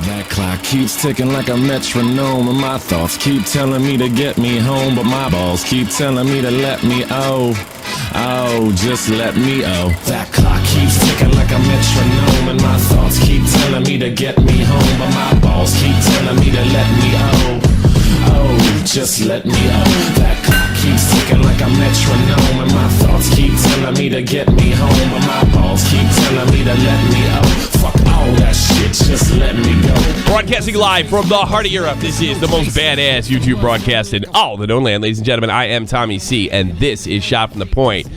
That clock keeps ticking like a metronome, and my thoughts keep telling me to get me home, but my balls keep telling me to let me just let me That clock keeps ticking like a metronome, and my thoughts keep telling me to get me home, but my balls keep telling me to let me just let me That clock keeps ticking like a metronome, and my thoughts keep telling me to get me home, but my balls keep telling me to let me Fuck all that shit, just let me go. Broadcasting live from the heart of Europe, this is the most badass YouTube broadcast in all the known land. Ladies and gentlemen, I am Tommy C, and this is Shot from the Point.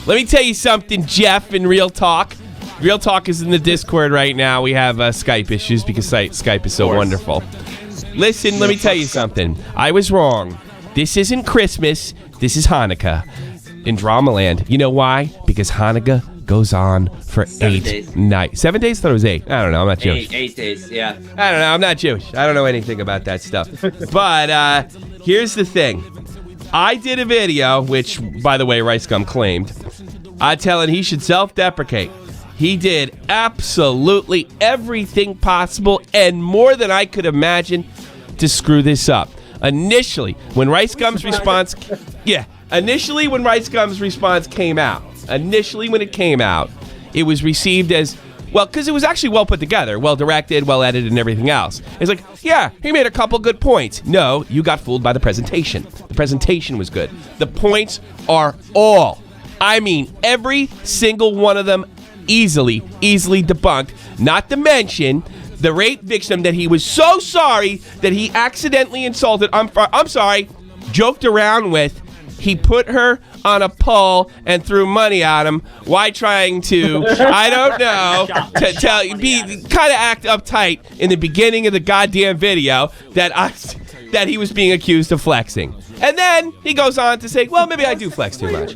Let me tell you something, Jeff, in Real Talk. Real Talk is in the Discord right now. We have Skype issues because Skype is so wonderful. Listen, let me tell you something. I was wrong. This isn't Christmas. This is Hanukkah in Dramaland. You know why? Because Hanukkah goes on for 8 nights. 7 days? I thought it was 8. I don't know. I'm not Jewish. 8 days, yeah. I don't know. I'm not Jewish. I don't know anything about that stuff. But here's the thing. I did a video, which, by the way, RiceGum claimed, telling he should self-deprecate. He did absolutely everything possible and more than I could imagine to screw this up. Initially, when RiceGum's response came out, it was received as, well, because it was actually well put together, well directed, well edited, and everything else. It's like, yeah, he made a couple good points. No, you got fooled by the presentation. The presentation was good. The points are every single one of them easily debunked, not to mention the rape victim that he was so sorry that he accidentally insulted, joked around with. He put her on a pole and threw money at him. Why trying to, I don't know, kind of act uptight in the beginning of the goddamn video that he was being accused of flexing. And then he goes on to say, well, maybe I do flex too much.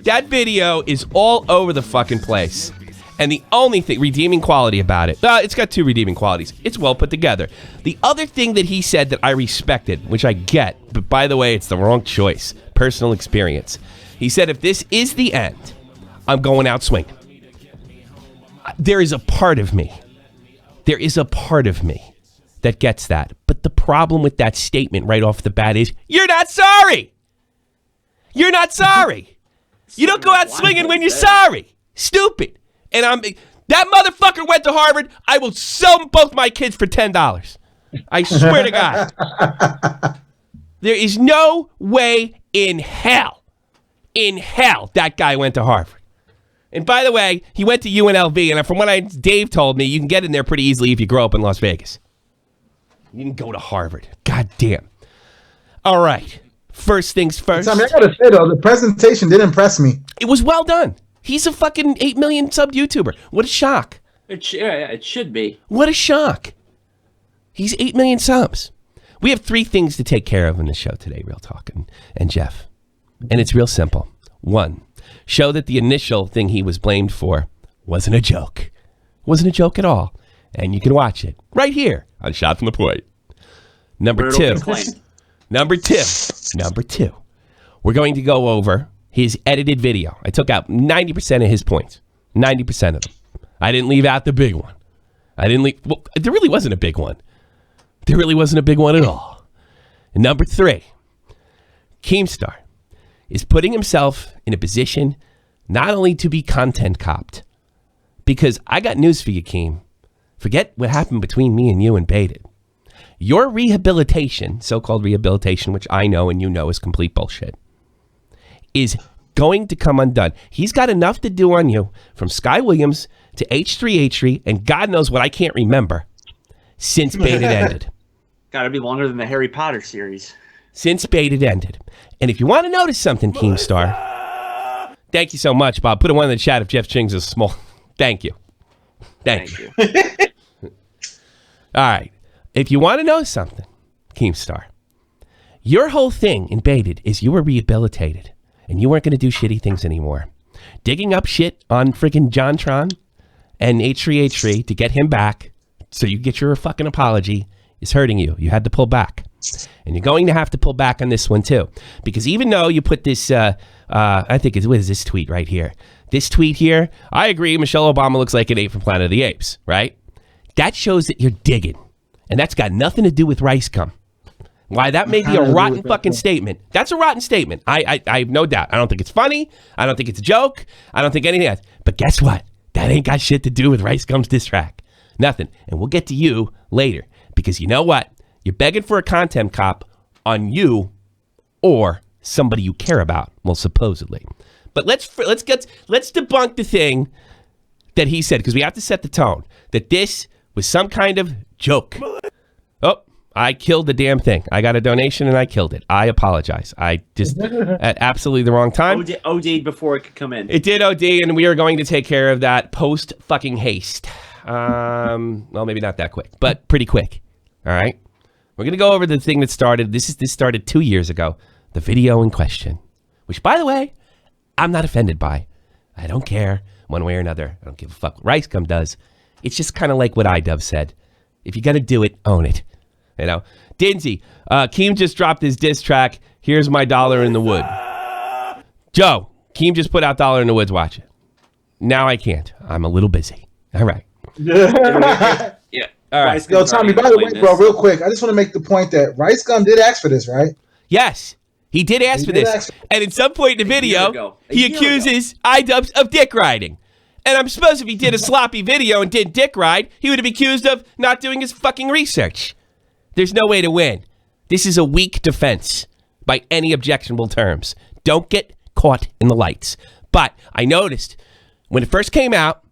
That video is all over the fucking place. And the only thing, redeeming quality about it, it's got two redeeming qualities. It's well put together. The other thing that he said that I respected, which I get, but by the way, it's the wrong choice, personal experience. He said, if this is the end, I'm going out swinging. There is a part of me that gets that. But the problem with that statement right off the bat is, you're not sorry. You're not sorry. You don't go out swinging when you're sorry. Stupid. And that motherfucker went to Harvard. I will sell both my kids for $10. I swear to God. There is no way in hell that guy went to Harvard. And by the way, he went to UNLV, and from what Dave told me, you can get in there pretty easily if you grow up in Las Vegas. You can go to Harvard. God damn. All right. First things first. I gotta say though, the presentation did impress me. It was well done. He's a fucking 8 million sub YouTuber. What a shock. It should be. What a shock. He's 8 million subs. We have 3 things to take care of in the show today, Real Talk and Jeff. And it's real simple. 1, show that the initial thing he was blamed for wasn't a joke. Wasn't a joke at all. And you can watch it right here on Shot from the Point. Number 2. Number two. We're going to go over his edited video. I took out 90% of his points. 90% of them. I didn't leave out the big one. There really wasn't a big one. There really wasn't a big one at all. And number 3, Keemstar is putting himself in a position not only to be content copped, because I got news for you, Keem. Forget what happened between me and you and Baited. Your rehabilitation, so-called rehabilitation, which I know and you know is complete bullshit, is going to come undone. He's got enough to do on you from Sky Williams to H3H3 and God knows what I can't remember since Baited ended. Gotta be longer than the Harry Potter series. Since Baited ended. And if you want to notice something, Keemstar, thank you so much, Bob. Put a 1 in the chat if Jeff Ching's is small. Thank you. Thank you. All right. If you want to know something, Keemstar, your whole thing in Baited is you were rehabilitated and you weren't going to do shitty things anymore. Digging up shit on freaking JonTron and H3H3 to get him back so you get your fucking apology is hurting you. You had to pull back. And you're going to have to pull back on this one too. Because even though you put this, I think what is this tweet right here? This tweet here, I agree Michelle Obama looks like an ape from Planet of the Apes, right? That shows that you're digging. And that's got nothing to do with RiceGum. Why that may be a rotten fucking statement. That's a rotten statement. I have no doubt. I don't think it's funny. I don't think it's a joke. I don't think anything else. But guess what? That ain't got shit to do with RiceGum's diss track. Nothing. And we'll get to you later. Because you know what? You're begging for a content cop on you or somebody you care about. Well, supposedly. But let's debunk the thing that he said, because we have to set the tone, that this was some kind of joke. Oh, I killed the damn thing. I got a donation and I killed it. I apologize. I just at absolutely the wrong time. OD'd before it could come in. It did OD, and we are going to take care of that post fucking haste. Well, maybe not that quick, but pretty quick. All right. We're going to go over the thing that started. This started 2 years ago. The video in question, which, by the way, I'm not offended by. I don't care one way or another. I don't give a fuck what RiceGum does. It's just kind of like what iDub said. If you're going to do it, own it. You know? Dinsey, Keem just dropped his diss track. Here's my $1 in the wood. Joe, Keem just put out $1 in the woods. Watch it. Now I can't. I'm a little busy. All right. Yeah. All right. Yo, Tommy, by the way, bro, real quick, I just want to make the point that RiceGum did ask for this, right? Yes. He did ask for this. And at some point in the video, he accuses iDubbbz of dick riding. And I'm supposed if he did a sloppy video and did dick ride, he would have been accused of not doing his fucking research. There's no way to win. This is a weak defense by any objectionable terms. Don't get caught in the lights. But I noticed when it first came out,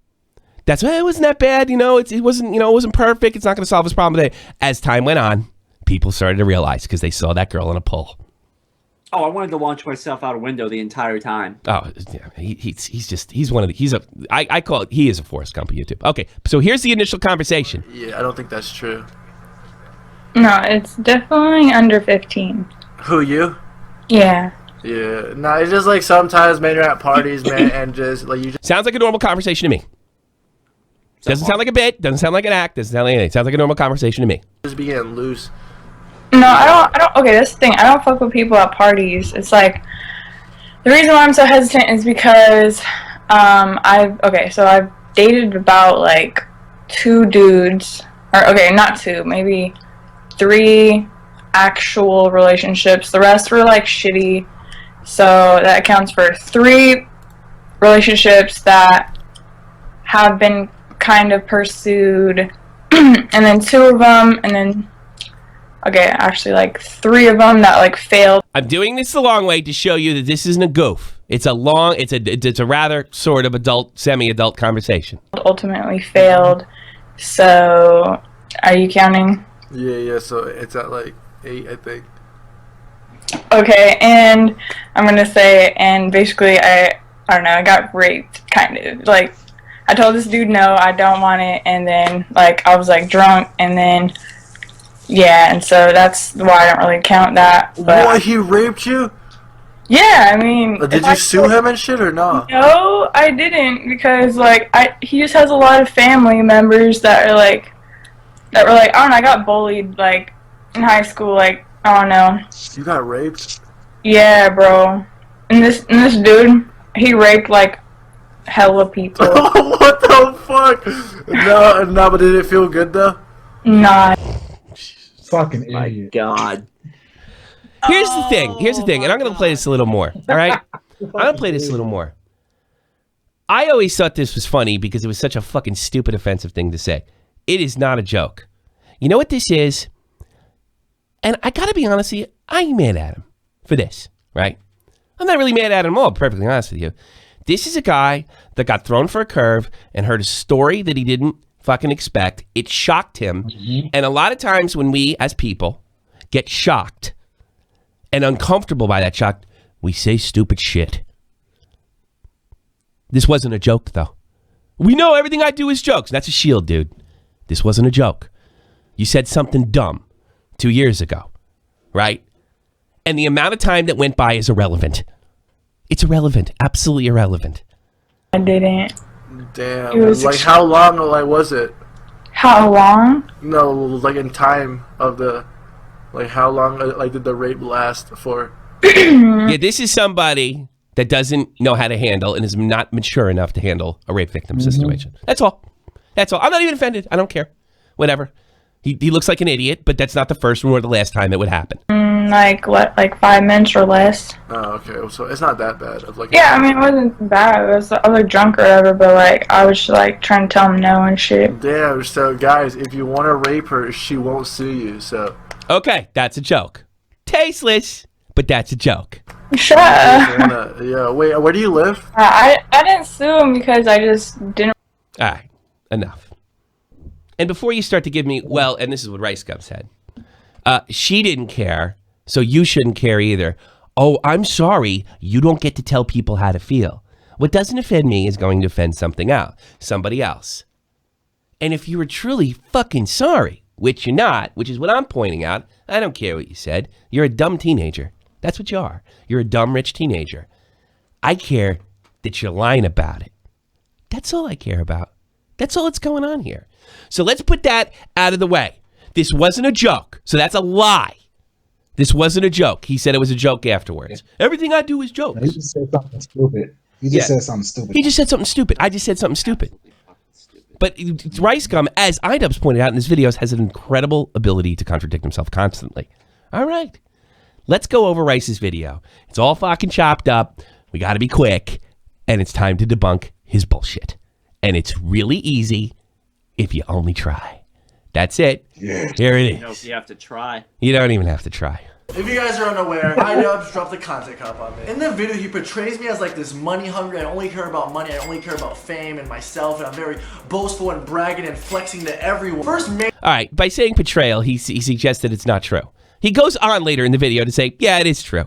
that's why it wasn't that bad. You know, it wasn't perfect. It's not going to solve his problem today. As time went on, people started to realize because they saw that girl in a pole. Oh, I wanted to launch myself out a window the entire time. Oh, yeah, I call it, he is a Forrest Gump of YouTube. Okay, so here's the initial conversation. Yeah, I don't think that's true. No, it's definitely under 15. Who, you? Yeah. Yeah, no, it's just like sometimes, man, you're at parties, man, and just like you just Sounds like a normal conversation to me. Doesn't sound like a bit, doesn't sound like an act, doesn't sound like anything. Sounds like a normal conversation to me. be getting loose. No, I don't, okay, that's the thing. I don't fuck with people at parties. It's like, the reason why I'm so hesitant is because, I've dated about, like, 2 dudes, or, okay, not 2, maybe 3 actual relationships. The rest were, like, shitty, so that accounts for 3 relationships that have been kind of pursued, and then 2 of them, and then, okay, actually, like, 3 of them that, like, failed. I'm doing this the long way to show you that this isn't a goof. It's a rather sort of adult, semi-adult conversation. Ultimately failed. So, are you counting? Yeah, so it's at, like, 8, I think. Okay, and I'm gonna say, and basically, I don't know, I got raped, kind of. Like, I told this dude no, I don't want it, and then, like, I was, like, drunk, and then, yeah, and so that's why I don't really count that. But what, he raped you? Yeah, I mean... Did you sue him and shit, or not? No, I didn't, because, like, he just has a lot of family members that were like, I don't know, I got bullied, like, in high school, like, I don't know. You got raped? Yeah, bro. And this dude, he raped, like, hella people. What the fuck? No, but did it feel good, though? Nah. Fucking My idiot. God. Here's the thing, and I'm going to play this a little more, all right? I'm going to play this a little more. I always thought this was funny because it was such a fucking stupid, offensive thing to say. It is not a joke. You know what this is? And I got to be honest with you, I ain't mad at him for this, right? I'm not really mad at him at all, perfectly honest with you. This is a guy that got thrown for a curve and heard a story that he didn't fucking expect. It shocked him. Mm-hmm. And a lot of times when we, as people, get shocked and uncomfortable by that shock, we say stupid shit. This wasn't a joke, though. We know everything I do is jokes. That's a shield, dude. This wasn't a joke. You said something dumb 2 years ago, right? And the amount of time that went by is irrelevant. It's irrelevant. Absolutely irrelevant. I didn't. Damn. Like, how long, like, was it? How long? No, like, in time of the... Like, how long, like, did the rape last for? Yeah, this is somebody that doesn't know how to handle and is not mature enough to handle a rape victim situation. That's all. I'm not even offended. I don't care. whatever. He looks like an idiot, but that's not the first nor the last time it would happen. Like what? Like 5 minutes or less. Oh, okay. So it's not that bad. Of like. Yeah, I mean, it wasn't bad. I was like drunk or whatever, but like I was like trying to tell him no and shit. Damn. So guys, if you want to rape her, she won't sue you. So. Okay, that's a joke. Tasteless, but that's a joke. Shut up. Yeah. Wait. Where do you live? I didn't sue him because I just didn't. All right, enough. And before you start to give me, well, and this is what RiceGum said, she didn't care, so you shouldn't care either. Oh, I'm sorry, you don't get to tell people how to feel. What doesn't offend me is going to offend somebody else. And if you were truly fucking sorry, which you're not, which is what I'm pointing out, I don't care what you said. You're a dumb teenager. That's what you are. You're a dumb, rich teenager. I care that you're lying about it. That's all I care about. That's all that's going on here. So let's put that out of the way. This wasn't a joke. So that's a lie. This wasn't a joke. He said it was a joke afterwards. Everything I do is jokes. He just said something stupid. He just said something stupid. He just said something stupid. I just said something stupid. But RiceGum, as iDubbbz pointed out in his videos, has an incredible ability to contradict himself constantly. All right. Let's go over Rice's video. It's all fucking chopped up. We got to be quick. And it's time to debunk his bullshit. And it's really easy if you only try. That's it. Yeah. Here it is. Nope, you have to try. You don't even have to try. If you guys are unaware, iDubbbz dropped a content cop on me. In the video, he portrays me as like this money hungry. I only care about money. I only care about fame and myself. And I'm very boastful and bragging and flexing to everyone. All right. By saying portrayal, he suggested it's not true. He goes on later in the video to say, yeah, it is true.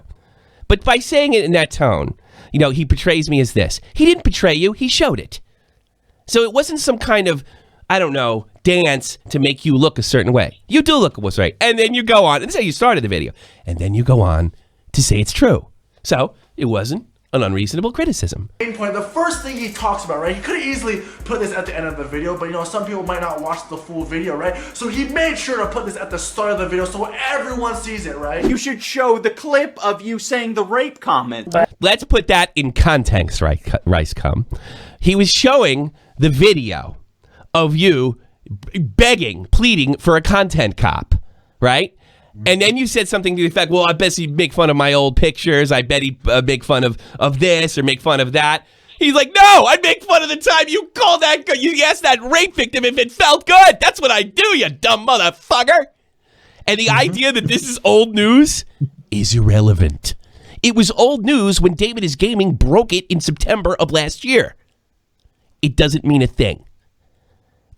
But by saying it in that tone, you know, he portrays me as this. He didn't portray you. He showed it. So it wasn't some kind of, I don't know, dance to make you look a certain way. You do look what's right. And then you go on, and this is how you started the video. And then you go on to say it's true. So it wasn't an unreasonable criticism. Main point, the first thing he talks about, right? He could have easily put this at the end of the video, but you know, some people might not watch the full video, right? So he made sure to put this at the start of the video so everyone sees it, right? You should show the clip of you saying the rape comment. Let's put that in context, right, RiceGum. He was showing the video of you begging, pleading for a content cop, right? And then you said something to the effect, well, I bet he'd make fun of my old pictures. I bet he'd make fun of this or make fun of that. He's like, no, I'd make fun of the time you called that, you asked that rape victim if it felt good. That's what I do, you dumb motherfucker. And the idea that this is old news is irrelevant. It was old news when David is Gaming broke it in September of last year. It doesn't mean a thing.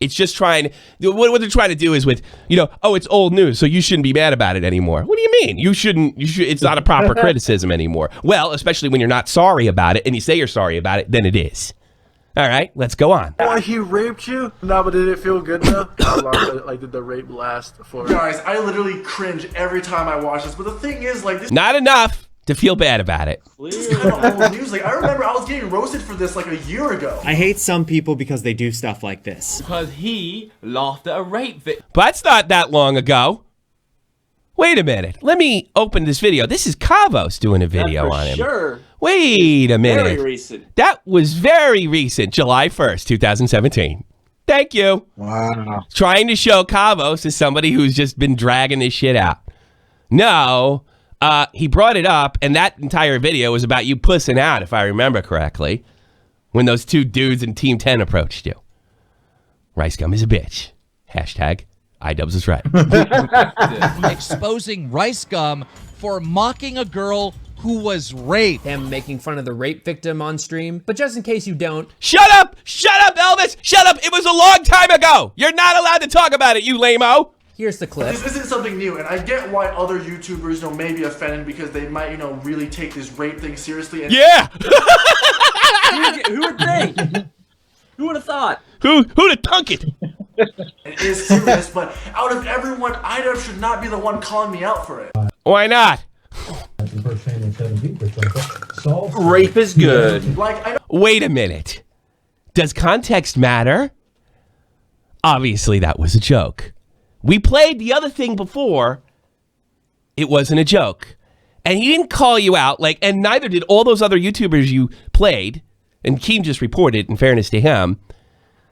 It's just trying, what they're trying to do is with, you know, oh, it's old news, so you shouldn't be mad about it anymore. What do you mean? You should, it's not a proper criticism anymore. Well, especially when you're not sorry about it and you say you're sorry about it, then it is. All right, let's go on. Why he raped you? No, but did it feel good though? How long did the rape last for? Guys, I literally cringe every time I watch this, but the thing is, like, this not enough to feel bad about it. This is kind of old news. Like, I remember I was getting roasted for this like a year ago. I hate some people because they do stuff like this. Because he laughed at a rape victim. But that's not that long ago. Wait a minute. Let me open this video. This is Kavos doing a video on him. Sure. Wait a minute. Very recent. That was very recent, July 1st, 2017. Thank you. Wow. Trying to show Kavos as somebody who's just been dragging this shit out. No. He brought it up, and that entire video was about you pussing out, if I remember correctly, when those two dudes in Team 10 approached you. RiceGum is a bitch. Hashtag iDubbbz is right. Exposing RiceGum for mocking a girl who was raped. Him making fun of the rape victim on stream. But just in case you don't. Shut up! Shut up, Elvis! Shut up! It was a long time ago! You're not allowed to talk about it, you lame-o! Here's the clip. This isn't something new, and I get why other YouTubers, you know, may be offended because they might, you know, really take this rape thing seriously. And yeah! Who would think? Who would have thought? Who'd have thunk it? It is serious, but out of everyone, iDubbbz should not be the one calling me out for it. Why not? Rape is good. Like, I know. Wait a minute. Does context matter? Obviously, that was a joke. We played the other thing before. It wasn't a joke. And he didn't call you out, like, and neither did all those other YouTubers you played. And Keem just reported, in fairness to him,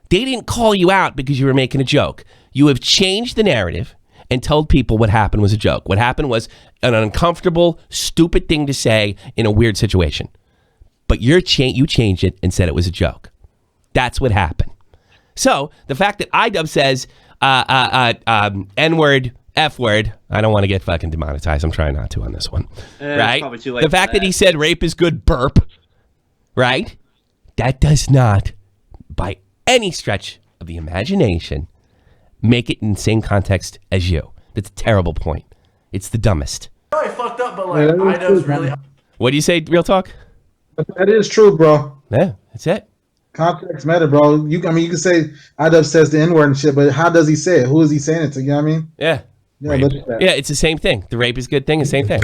they didn't call you out because you were making a joke. You have changed the narrative and told people what happened was a joke. What happened was an uncomfortable, stupid thing to say in a weird situation. But you changed it and said it was a joke. That's what happened. So the fact that iDub says N-word, F-word, I don't want to get fucking demonetized. I'm trying not to on this one. Right? The fact that he said rape is good, burp, right? That does not, by any stretch of the imagination, make it in the same context as you. That's a terrible point. It's the dumbest. I fucked up, but like iDub's really. What do you say, Real Talk? That is true, bro. Yeah, that's it. Context matter, bro. You can say iDub says the N-word and shit, but how does he say it? Who is he saying it to? You know what I mean? Yeah. Yeah, look at that. Yeah, it's the same thing. The rape is good thing, the same thing.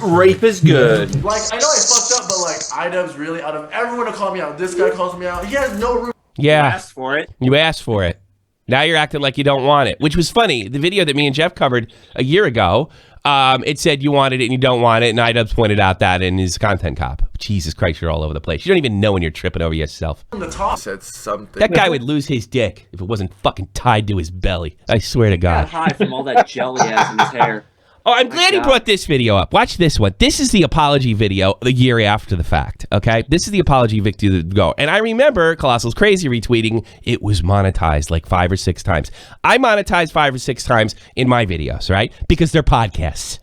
Rape is good. Like, I know I fucked up, but like iDub's really, out of everyone to call me out, this guy calls me out. He has no room. Yeah. You asked for it. You asked for it. Now you're acting like you don't want it, which was funny. The video that me and Jeff covered a year ago, it said you wanted it and you don't want it, and iDubbbz pointed out that in his content cop. Jesus Christ, you're all over the place. You don't even know when you're tripping over yourself. The top Said something. That guy would lose his dick if it wasn't fucking tied to his belly. I swear to God. Got high from all that jelly he has in his hair. Oh, I'm glad he brought this video up. Watch this one. This is the apology video the year after the fact, okay? This is the apology video to go. And I remember Colossal's Crazy retweeting, it was monetized like 5 or 6 times. I monetized 5 or 6 times in my videos, right? Because they're podcasts.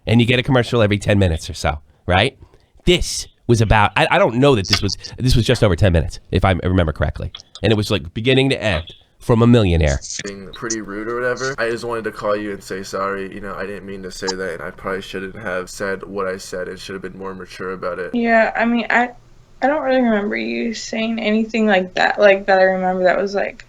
And you get a commercial every 10 minutes or so, right? This was about, I don't know that this was just over 10 minutes, if I remember correctly. And it was like beginning to end. From a millionaire. Being pretty rude or whatever. I just wanted to call you and say sorry. You know, I didn't mean to say that, and I probably shouldn't have said what I said and should have been more mature about it. Yeah, I mean, I don't really remember you saying anything like that. Like that, I remember that was like,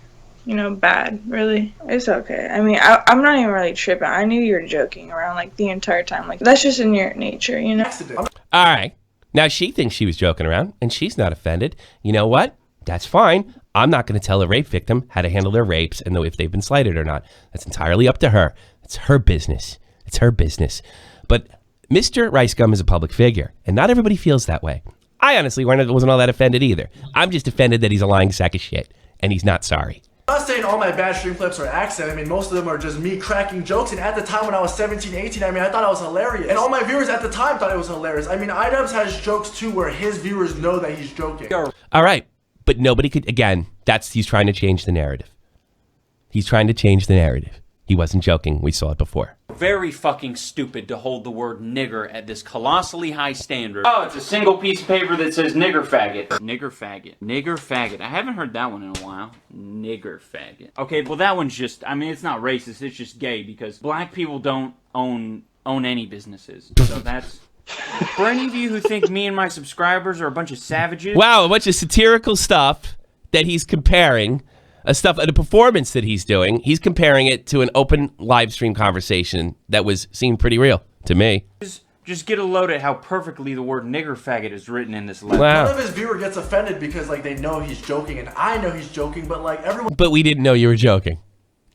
you know, bad. Really, it's okay. I mean, I'm not even really tripping. I knew you were joking around like the entire time. Like that's just in your nature, you know. All right. Now she thinks she was joking around, and she's not offended. You know what? That's fine. I'm not going to tell a rape victim how to handle their rapes and know if they've been slighted or not. That's entirely up to her. It's her business. It's her business. But Mr. RiceGum is a public figure, and not everybody feels that way. I honestly wasn't all that offended either. I'm just offended that he's a lying sack of shit, and he's not sorry. I'm not saying all my bad stream clips are accent. I mean, most of them are just me cracking jokes. And at the time when I was 17, 18, I mean, I thought I was hilarious. And all my viewers at the time thought it was hilarious. I mean, iDubbbz has jokes too where his viewers know that he's joking. All right. But nobody could, again, he's trying to change the narrative. He's trying to change the narrative. He wasn't joking. We saw it before. Very fucking stupid to hold the word nigger at this colossally high standard. Oh, it's a single piece of paper that says nigger faggot. Nigger faggot. Nigger faggot. I haven't heard that one in a while. Nigger faggot. Okay, well that one's just, I mean, it's not racist, it's just gay because black people don't own any businesses. So that's... For any of you who think me and my subscribers are a bunch of savages... Wow, a bunch of satirical stuff that he's comparing, a performance that he's doing, he's comparing it to an open live stream conversation that seemed pretty real to me. Just get a load at how perfectly the word nigger faggot is written in this letter. Wow. None of his viewer gets offended because like they know he's joking and I know he's joking, but like everyone... But we didn't know you were joking.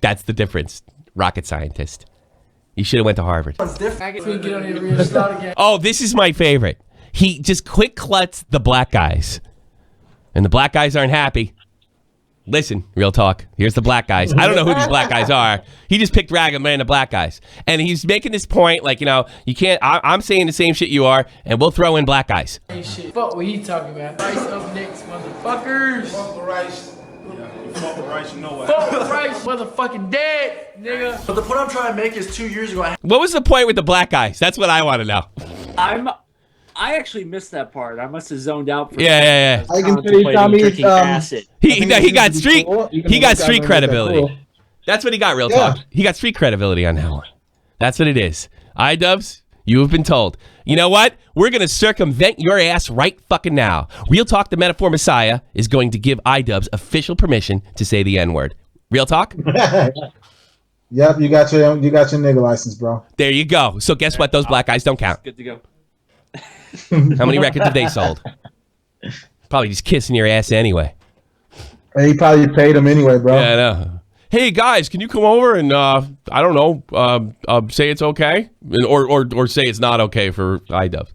That's the difference, rocket scientist. You should have went to Harvard. Oh, this is my favorite. He just quick cluts the black guys. And the black guys aren't happy. Listen, real talk. Here's the black guys. I don't know who these black guys are. He just picked random black guys. And he's making this point like, you know, you can't, I'm saying the same shit you are, and we'll throw in black guys. Hey, shit. Fuck what he talking about. Rice up next, motherfuckers. Fuck the rice. Fuck with Rice, you know what? Fuck with Rice, motherfucking dead, nigga. But the point I'm trying to make is 2 years ago. What was the point with the black guys? That's what I want to know. I actually missed that part. I must have zoned out. For Yeah. I can tell you, Tommy, he got street credibility. That's what he got, real talk. He got street credibility on that one. That's what it is. iDubbbz, you have been told. You know what? We're going to circumvent your ass right fucking now. Real Talk, the Metaphor Messiah, is going to give iDubbbz official permission to say the N-word. Real talk? Yep, you got your nigga license, bro. There you go. So guess what? Those black guys don't count. Good to go. How many records have they sold? Probably just kissing your ass anyway. He probably paid him anyway, bro. Yeah, I know. Hey guys, can you come over and I don't know, say it's okay, or say it's not okay for iDubbbz?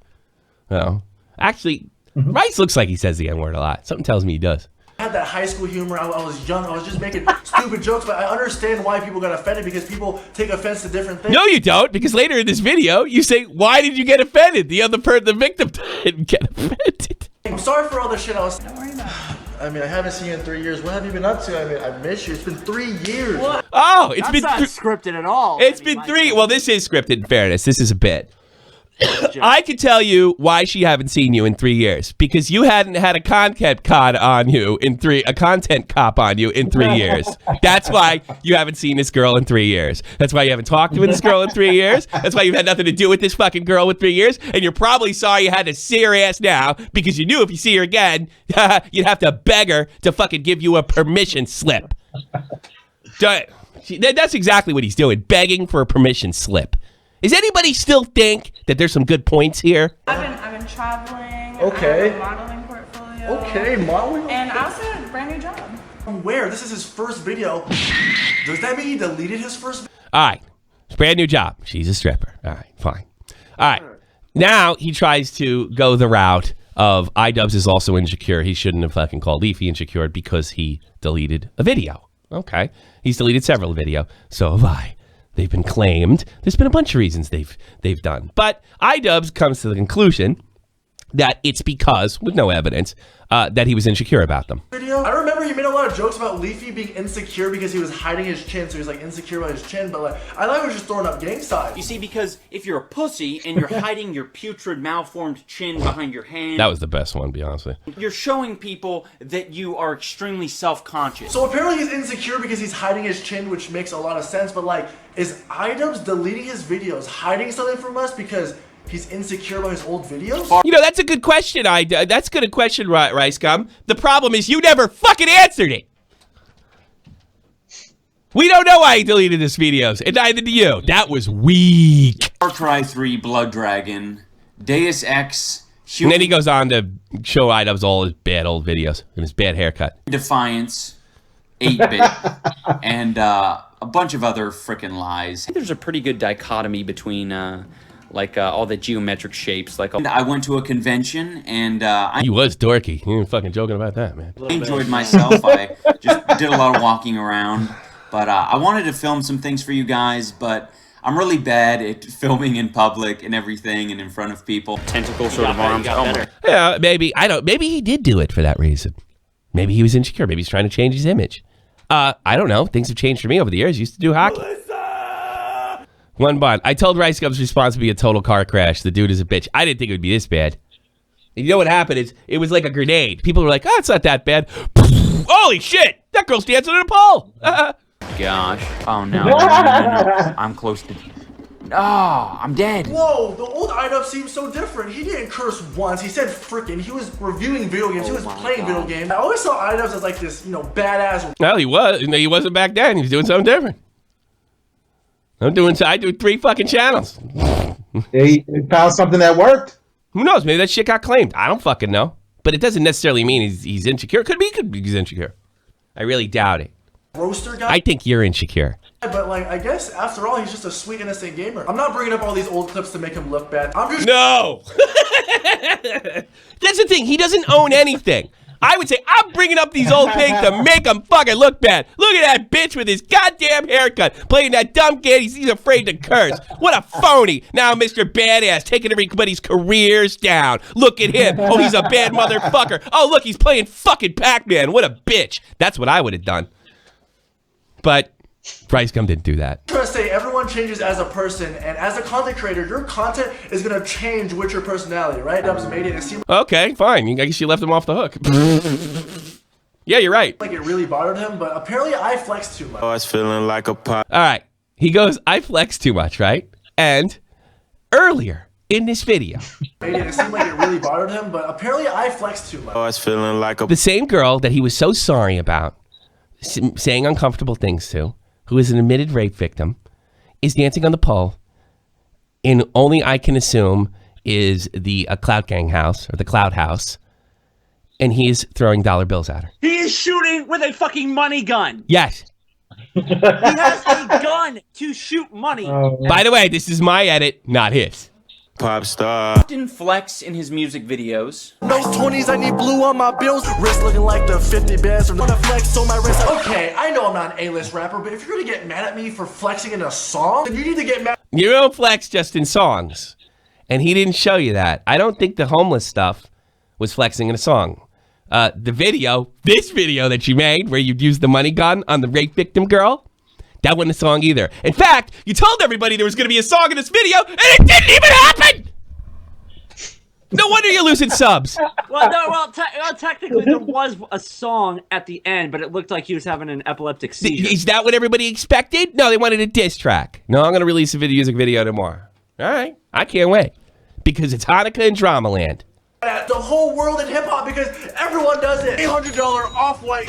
No, actually, Rice looks like he says the N-word a lot. Something tells me he does. I had that high school humor. I was young. I was just making stupid jokes, but I understand why people got offended because people take offense to different things. No, you don't, because later in this video, you say, why did you get offended? The victim didn't get offended. I'm sorry for all the shit I was. Don't worry about it. I mean, I haven't seen you in 3 years. What have you been up to? I mean, I miss you. It's been 3 years. What? Oh, it's That's not scripted at all. It's been 3. Well, this is scripted, in fairness. This is a bit. I could tell you why she haven't seen you in 3 years, because you hadn't had a content cop on you in 3 years. That's why you haven't seen this girl in 3 years. That's why you haven't talked to this girl in 3 years. That's why you've had nothing to do with this fucking girl in 3 years. And you're probably sorry you had to see her ass now, because you knew if you see her again, you'd have to beg her to fucking give you a permission slip. That's exactly what he's doing, begging for a permission slip. Does anybody still think that there's some good points here? I've been traveling. Okay. I have a modeling portfolio. Okay, modeling. And I also had a brand new job. Where? This is his first video. Does that mean he deleted his first? All right, it's a brand new job. She's a stripper. All right, fine. All right, now he tries to go the route of iDubbbz is also insecure. He shouldn't have fucking called Leafy insecure because he deleted a video. Okay, he's deleted several videos. So have I. They've been claimed. There's been a bunch of reasons they've done. But iDubbbz comes to the conclusion that it's because, with no evidence, that he was insecure about them. I remember he made a lot of jokes about Leafy being insecure because he was hiding his chin, so he was like insecure about his chin, but like I thought he was just throwing up gang signs. You see, because if you're a pussy and you're hiding your putrid, malformed chin behind your hand, That was the best one, to be honest with you. you're showing people that you are extremely self-conscious. So apparently he's insecure because he's hiding his chin, which makes a lot of sense, but like, is iDubbbz deleting his videos, hiding something from us because he's insecure about his old videos? You know, that's a good question, that's a good question, RiceGum. The problem is you never fucking answered it. We don't know why he deleted his videos, and neither do you. That was weak. Far Cry 3, Blood Dragon, Deus Ex, And then he goes on to show iDubbbz all his bad old videos and his bad haircut. Defiance, 8-bit, and a bunch of other frickin' lies. There's a pretty good dichotomy between all the geometric shapes. I went to a convention and he was dorky. You ain't fucking joking about that, man. I enjoyed myself. I just did a lot of walking around. But I wanted to film some things for you guys, but I'm really bad at filming in public and everything and in front of people. Tentacle sort of arms. Yeah, maybe. Maybe he did do it for that reason. Maybe he was insecure. Maybe he's trying to change his image. I don't know. Things have changed for me over the years. I used to do hockey. One bond. I told RiceGum's response to be a total car crash. The dude is a bitch. I didn't think it would be this bad. And you know what happened is it was like a grenade. People were like, oh, it's not that bad. Holy shit! That girl's dancing in a pole. Gosh. Oh, no. No. I'm close to... Oh, I'm dead. Whoa, the old iDubbbz seems so different. He didn't curse once. He said frickin'. He was reviewing video games. He was playing video games. I always saw iDubbbz as like this, badass. Well, he was. He wasn't back then. He was doing something different. I do 3 fucking channels. He found something that worked. Who knows? Maybe that shit got claimed. I don't fucking know. But it doesn't necessarily mean he's insecure. Could be he's insecure. I really doubt it. Roaster guy? I think you're insecure. But like, I guess after all, he's just a sweet, innocent gamer. I'm not bringing up all these old clips to make him look bad. I'm just... No! That's the thing. He doesn't own anything. I would say, I'm bringing up these old things to make him fucking look bad. Look at that bitch with his goddamn haircut, playing that dumb game. He's afraid to curse. What a phony. Now Mr. Badass, taking everybody's careers down. Look at him. Oh, he's a bad motherfucker. Oh, look, he's playing fucking Pac-Man. What a bitch. That's what I would have done. But RiceGum didn't do that. I'm trying to say everyone changes as a person, and as a content creator, your content is gonna change with your personality, right? Dubbbz made it seem okay, fine. I guess you left him off the hook. Yeah, you're right. like it really bothered him, but apparently I flexed too much. I was feeling like a pop. All right. He goes, I flex too much, right? And earlier in this video, Made it seem like it really bothered him, but apparently I flexed too much. I was feeling like a... the same girl that he was so sorry about, saying uncomfortable things to, who is an admitted rape victim, is dancing on the pole in only I can assume is the Cloud Gang house or the Cloud House, and he is throwing dollar bills at her. He is shooting with a fucking money gun. Yes. He has a gun to shoot money. By the way, this is my edit, not his. pop star. Often flex in his music videos. Those 20s, I need blue on my bills. Wrist looking like the 50 bands. I'm gonna flex on my wrist. Okay, I know I'm not an A-list rapper, but if you're gonna get mad at me for flexing in a song, then you need to get mad. You don't flex just in songs. And he didn't show you that. I don't think the homeless stuff was flexing in a song. This video that you made where you used the money gun on the rape victim girl, that wasn't a song either. In fact, you told everybody there was going to be a song in this video, and it didn't even happen! No wonder you're losing subs. Technically there was a song at the end, but it looked like he was having an epileptic seizure. Is that what everybody expected? No, they wanted a diss track. No, I'm going to release a music video tomorrow. All right, I can't wait. Because it's Hanukkah in Dramaland. The whole world in hip-hop because everyone does it. $800 off-white.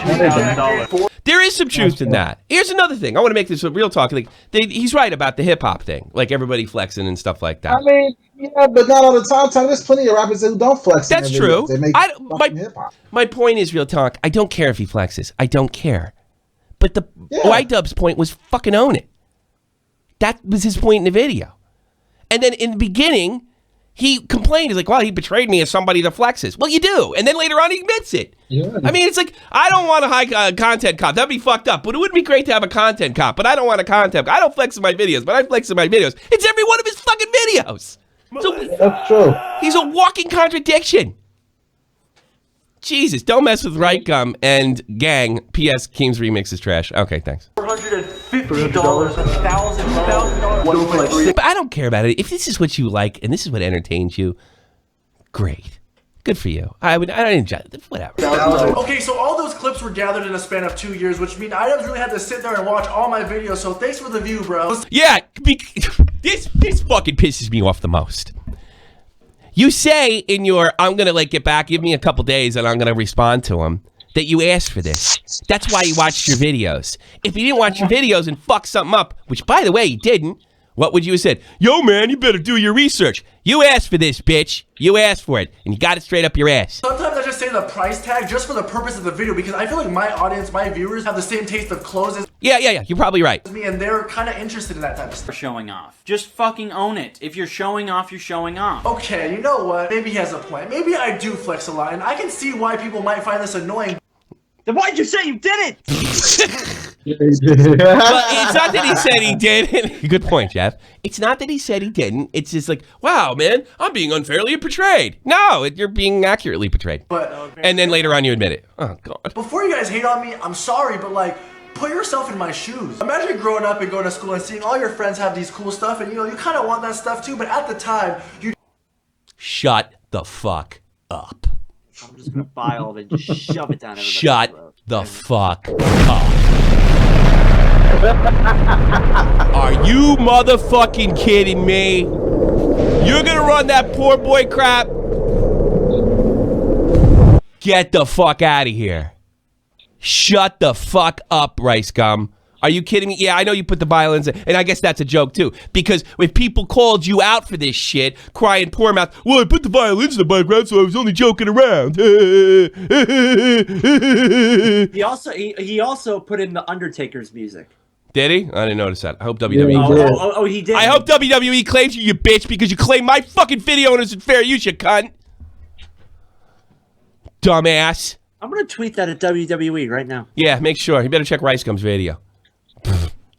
There is some truth in that. Here's another thing. I want to make this a real talk. Like he's right about the hip-hop thing. Like everybody flexing and stuff like that. I mean, yeah, but not all the time. There's plenty of rappers who don't flex. That's true. They make hip-hop. My point is, real talk, I don't care if he flexes. I don't care. But the Y-Dub's point was fucking own it. That was his point in the video. And then in the beginning, he complained. He's like, well, he betrayed me as somebody that flexes. Well, you do. And then later on, he admits it. Yeah. I mean, it's like, I don't want a high content cop. That'd be fucked up. But it would be great to have a content cop. But I don't want a content cop. I don't flex in my videos, but I flex in my videos. It's every one of his fucking videos. So, that's true. He's a walking contradiction. Jesus, don't mess with RiceGum and gang. P.S. Keem's remix is trash. Okay, thanks. $450, $1,000. But I don't care about it. If this is what you like and this is what entertains you, great. Good for you. I don't judge. Whatever. Okay, so all those clips were gathered in a span of 2 years, which means I just really had to sit there and watch all my videos. So thanks for the view, bro. Yeah, this fucking pisses me off the most. You say in your, I'm going to get back, give me a couple days and I'm going to respond to him, that you asked for this. That's why you watched your videos. If you didn't watch your videos and fuck something up, which by the way, you didn't, what would you have said? Yo, man, you better do your research. You asked for this, bitch. You asked for it, and you got it straight up your ass. Sometimes I just say the price tag just for the purpose of the video because I feel like my audience, my viewers have the same taste of clothes as Yeah, you're probably right. me, and they're kind of interested in that type of stuff. Showing off. Just fucking own it. If you're showing off, you're showing off. Okay, you know what? Maybe he has a point. Maybe I do flex a lot, and I can see why people might find this annoying. Then why'd you say you did it? Well, it's not that he said he didn't. Good point, Jeff. It's not that he said he didn't. It's just like, wow, man, I'm being unfairly portrayed. No, you're being accurately portrayed. And then later on you admit it. Oh, God. Before you guys hate on me, I'm sorry, but put yourself in my shoes. Imagine growing up and going to school and seeing all your friends have these cool stuff, and you kind of want that stuff too, but at the time, you... Shut the fuck up. I'm just gonna buy all of it and just shove it down everybody's Shut throat. the fuck up. Are you motherfucking kidding me? You're gonna run that poor boy crap? Get the fuck out of here. Shut the fuck up, RiceGum. Are you kidding me? Yeah, I know you put the violins in, and I guess that's a joke too. Because if people called you out for this shit, crying poor mouth, well, I put the violins in the background, so I was only joking around. He also put in the Undertaker's music. Did he? I didn't notice that. I hope WWE. He did. I hope WWE claims you bitch, because you claim my fucking video and isn't fair use, you cunt. Dumbass. I'm gonna tweet that at WWE right now. Yeah, make sure. You better check RiceGum's video.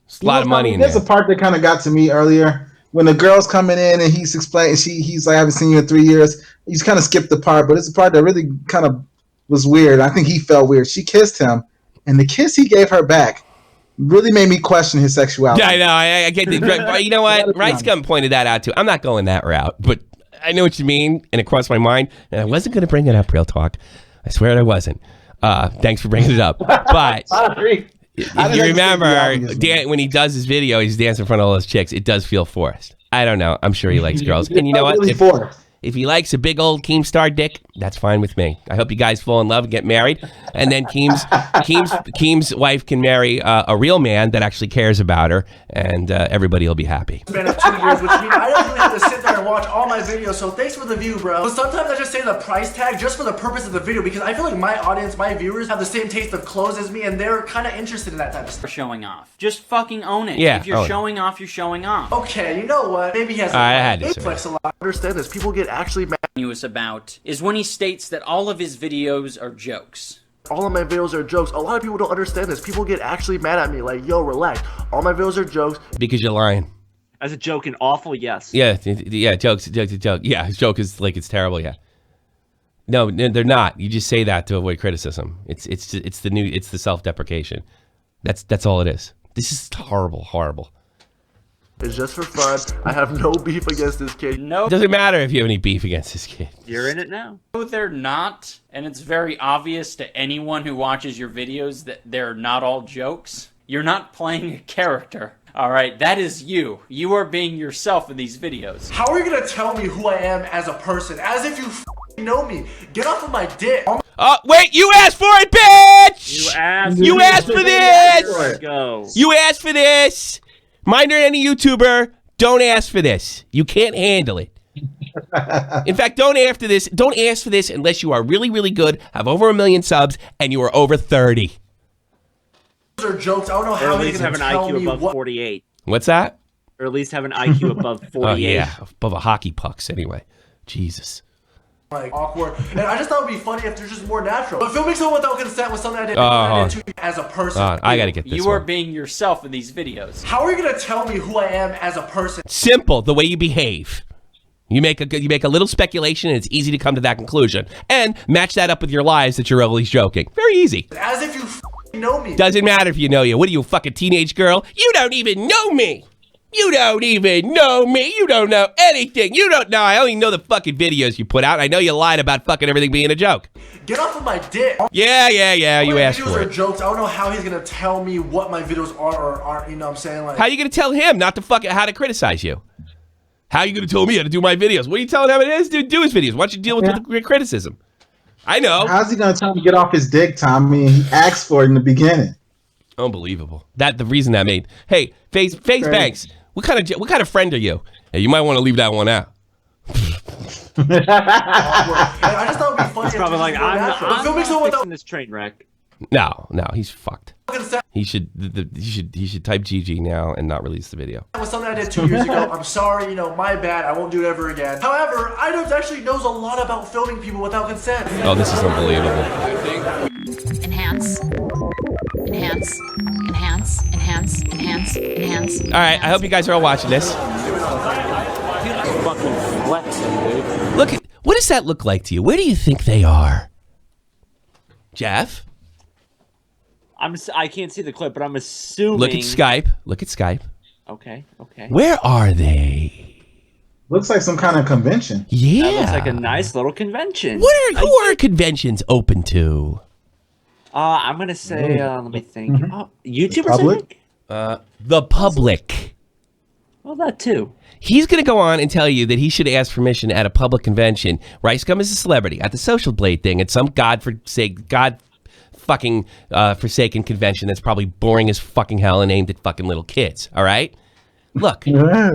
It's a lot of money in there. There's a part that kind of got to me earlier when the girl's coming in and he's explaining. He's like, I haven't seen you in 3 years. He's kind of skipped the part, but it's a part that really kind of was weird. I think he felt weird. She kissed him, and the kiss he gave her back really made me question his sexuality. Yeah, I know. I get it. You know what? RiceGum pointed that out too. I'm not going that route, but I know what you mean, and it crossed my mind, and I wasn't going to bring it up, real talk. I swear I wasn't. Thanks for bringing it up. But if you remember, when he does his video, he's dancing in front of all those chicks. It does feel forced. I don't know. I'm sure he likes girls. And you know what? If he likes a big old Keemstar dick, that's fine with me. I hope you guys fall in love and get married, and then Keem's wife can marry a real man that actually cares about her, and everybody will be happy. Span of 2 years, which means I don't really have to sit there and watch all my videos. So thanks for the view, bro. But sometimes I just say the price tag just for the purpose of the video because I feel like my audience, my viewers, have the same taste of clothes as me, and they're kind of interested in that type of stuff. Showing off. Just fucking own it. Yeah, if you're showing off, you're showing off. Okay, you know what? Maybe he has a flex a lot. I understand this. People get actually mad. About is when he states that all of his videos are jokes. All of my videos are jokes. A lot of people don't understand this. People get actually mad at me like, yo, relax. All my videos are jokes. Because you're lying. As a joke and awful, yes. Yeah, jokes. Yeah, his joke is like it's terrible. Yeah. No, they're not. You just say that to avoid criticism. It's the self-deprecation. That's all it is. This is horrible. It's just for fun. I have no beef against this kid. No. It doesn't matter if you have any beef against this kid. You're in it now. No, they're not. And it's very obvious to anyone who watches your videos that they're not all jokes. You're not playing a character. All right, that is you. You are being yourself in these videos. How are you going to tell me who I am as a person? As if you know me. Get off of my dick. Wait, you asked for it, bitch! You asked for this! Let's go. You asked for this! Mind or any YouTuber, don't ask for this. You can't handle it. In fact, don't ask for this unless you are really, really good, have over 1 million subs, and you are over 30. Those are jokes. I don't know how he's going to tell me have an IQ above 48. What's that? Or at least have an IQ above 48. Oh, yeah, above a hockey pucks anyway. Jesus. Like awkward, and I just thought it would be funny if they're just more natural. But filming someone without consent was something I did to as a person. I gotta get this. You are being yourself in these videos. How are you gonna tell me who I am as a person? Simple, the way you behave. You make a little speculation, and it's easy to come to that conclusion, and match that up with your lies that you're always joking. Very easy. As if you know me. Doesn't matter if you know you. What are you, a fucking teenage girl? You don't even know me. You don't even know me. You don't know anything. You don't know. I only know the fucking videos you put out. I know you lied about fucking everything being a joke. Get off of my dick. Yeah. You asked for it. My videos are jokes. I don't know how he's going to tell me what my videos are or aren't. You know what I'm saying? Like, how are you going to tell him not to fucking how to criticize you? How are you going to tell me how to do my videos? What are you telling him it is to do his videos? Why don't you deal with the criticism? I know. How's he going to tell him to get off his dick, Tom? I mean, he asked for it in the beginning. Unbelievable. The reason that made. Hey, Face Banks. What kind of friend are you? Hey, you might want to leave that one out. I just thought it would be funny. It's probably like I'm filming someone fixing this train wreck. No, he's fucked. He should type GG now and not release the video. That was something I did 2 years ago. I'm sorry, my bad. I won't do it ever again. However, iDubbbz actually knows a lot about filming people without consent. Oh, this is unbelievable. Enhance. All right, I hope you guys are all watching this. Fucking flexing, dude. Look at what does that look like to you? Where do you think they are, Jeff? I can't see the clip, but I'm assuming. Look at Skype. Okay. Where are they? Looks like some kind of convention. Yeah. That looks like a nice little convention. Who are conventions open to? I'm gonna say. Let me think. YouTubers. Public? The public. Well, that too. He's going to go on and tell you that he should ask permission at a public convention. RiceGum is a celebrity at the Social Blade thing at some forsaken convention that's probably boring as fucking hell and aimed at fucking little kids. All right? Look,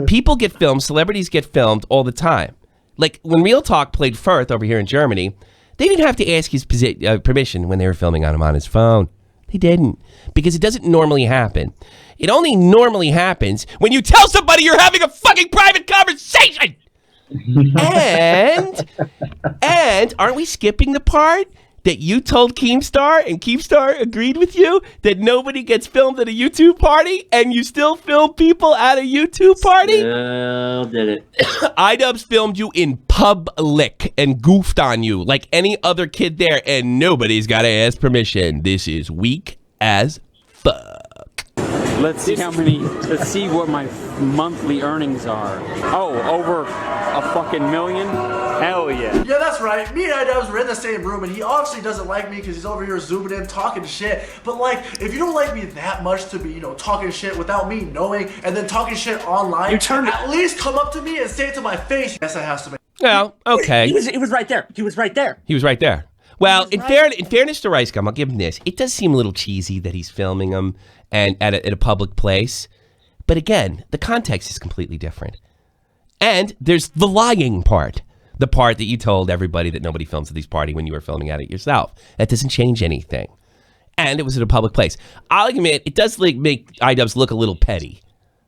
people get filmed, celebrities get filmed all the time. Like when Real Talk played Firth over here in Germany, they didn't have to ask his permission when they were filming on him on his phone. They didn't, because it doesn't normally happen. It only normally happens when you tell somebody you're having a fucking private conversation. and aren't we skipping the part that you told Keemstar and Keemstar agreed with you that nobody gets filmed at a YouTube party and you still film people at a YouTube party? Did it. iDubbbz filmed you in public and goofed on you like any other kid there, and nobody's got to ask permission. This is weak as fuck. Let's see what my monthly earnings are. Oh, over a fucking million? Hell yeah. Yeah, that's right. Me and iDubbbz were in the same room, and he obviously doesn't like me because he's over here zooming in, talking shit. But like, if you don't like me that much to be, talking shit without me knowing, and then talking shit online, at least come up to me and say it to my face. Yes, I have to make. Well, okay. He was right there. He was right there. He was right there. Well, in fairness to RiceGum, I'll give him this. It does seem a little cheesy that he's filming him and at a public place. But again, the context is completely different. And there's the lying part. The part that you told everybody that nobody films at these parties when you were filming at it yourself. That doesn't change anything. And it was at a public place. I'll admit, it does make iDubbbz look a little petty,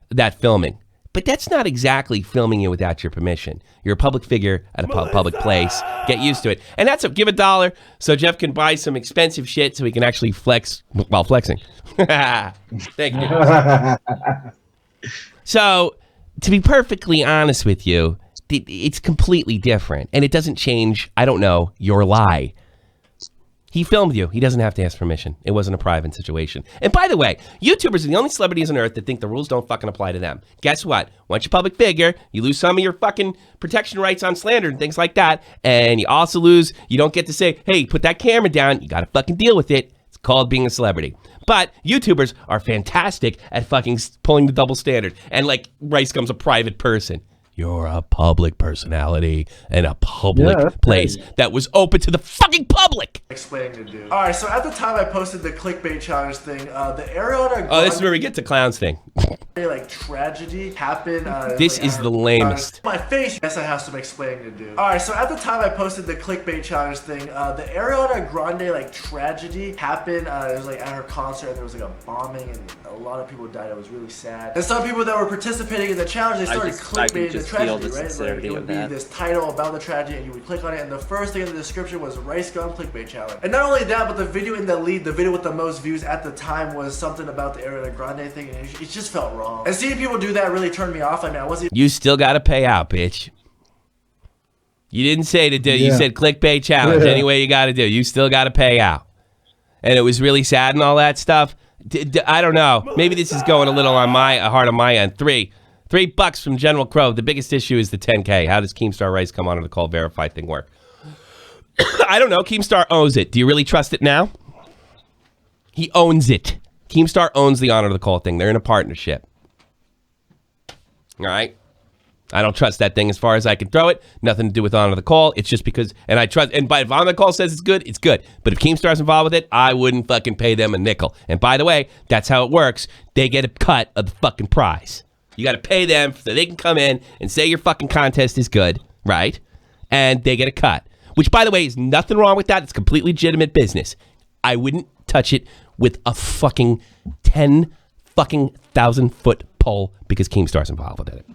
that filming. But that's not exactly filming you without your permission. You're a public figure at a public place. Get used to it. And that's give $1 so Jeff can buy some expensive shit so he can actually flex while flexing. Thank you. So, to be perfectly honest with you, it's completely different. And it doesn't change, I don't know, your lie. He filmed you. He doesn't have to ask permission. It wasn't a private situation. And by the way, YouTubers are the only celebrities on earth that think the rules don't fucking apply to them. Guess what? Once you're a public figure, you lose some of your fucking protection rights on slander and things like that. And you also lose, you don't get to say, hey, put that camera down. You got to fucking deal with it. It's called being a celebrity. But YouTubers are fantastic at fucking pulling the double standard. And like RiceGum's a private person. You're a public personality in a public place that was open to the fucking public. Explaining to do. All right, so at the time I posted the clickbait challenge thing, the Ariana Grande, oh, this is where we get to clowns thing. like tragedy happened. This is the lamest. My face. Yes, I have some explaining to do. All right, so at the time I posted the clickbait challenge thing, the Ariana Grande like tragedy happened. It was like at her concert, and there was like a bombing, and a lot of people died. It was really sad. And some people that were participating in the challenge, they started clickbaiting the tragedy, right? Like, it would be this title about the tragedy, and you would click on it, and the first thing in the description was RiceGum clickbait challenge. And not only that, but the video in the lead, the video with the most views at the time was something about the Ariana Grande thing, and it just felt wrong. And seeing people do that really turned me off. I mean, I wasn't. You still got to pay out, bitch. You didn't say to do. You said clickbait challenge. Any way you got to do. You still got to pay out. And it was really sad and all that stuff. I don't know. Maybe this is going a little on my hard on my end. $3 from General Crow. The biggest issue is the 10K. How does Keemstar Rice come on to the call verified thing work? I don't know. Keemstar owns it. Do you really trust it now? He owns it. Keemstar owns the honor of the call thing. They're in a partnership. All right. I don't trust that thing as far as I can throw it. Nothing to do with honor of the call. It's just because, and I trust, and if honor of the call says it's good, it's good. But if Keemstar's involved with it, I wouldn't fucking pay them a nickel. And by the way, that's how it works. They get a cut of the fucking prize. You got to pay them so they can come in and say your fucking contest is good, right? And they get a cut. Which, by the way, is nothing wrong with that. It's completely legitimate business. I wouldn't touch it with a fucking 10,000-foot pole because Keemstar's involved with it.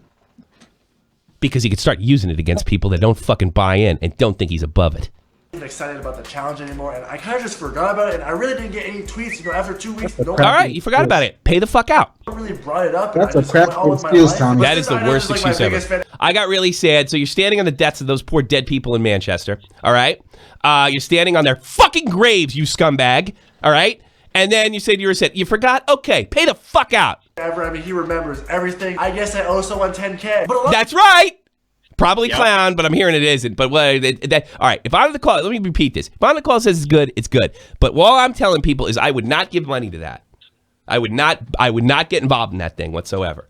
Because he could start using it against people that don't fucking buy in and don't think he's above it. I'm excited about the challenge anymore, and I kind of just forgot about it, and I really didn't get any tweets, after 2 weeks. All right, you forgot about it. Pay the fuck out. I really brought it up. That's a crap excuse, Tommy. That is the worst excuse ever. I got really sad. So you're standing on the deaths of those poor dead people in Manchester, all right? You're standing on their fucking graves, you scumbag, all right? And then you said you were sad. You forgot? Okay, pay the fuck out. I mean, he remembers everything. I guess I owe someone 10K. That's right. Probably clown, but I'm hearing it isn't. But all right, if I'm on the call, let me repeat this. If I'm on the call says it's good, it's good. But all I'm telling people is I would not give money to that. I would not get involved in that thing whatsoever.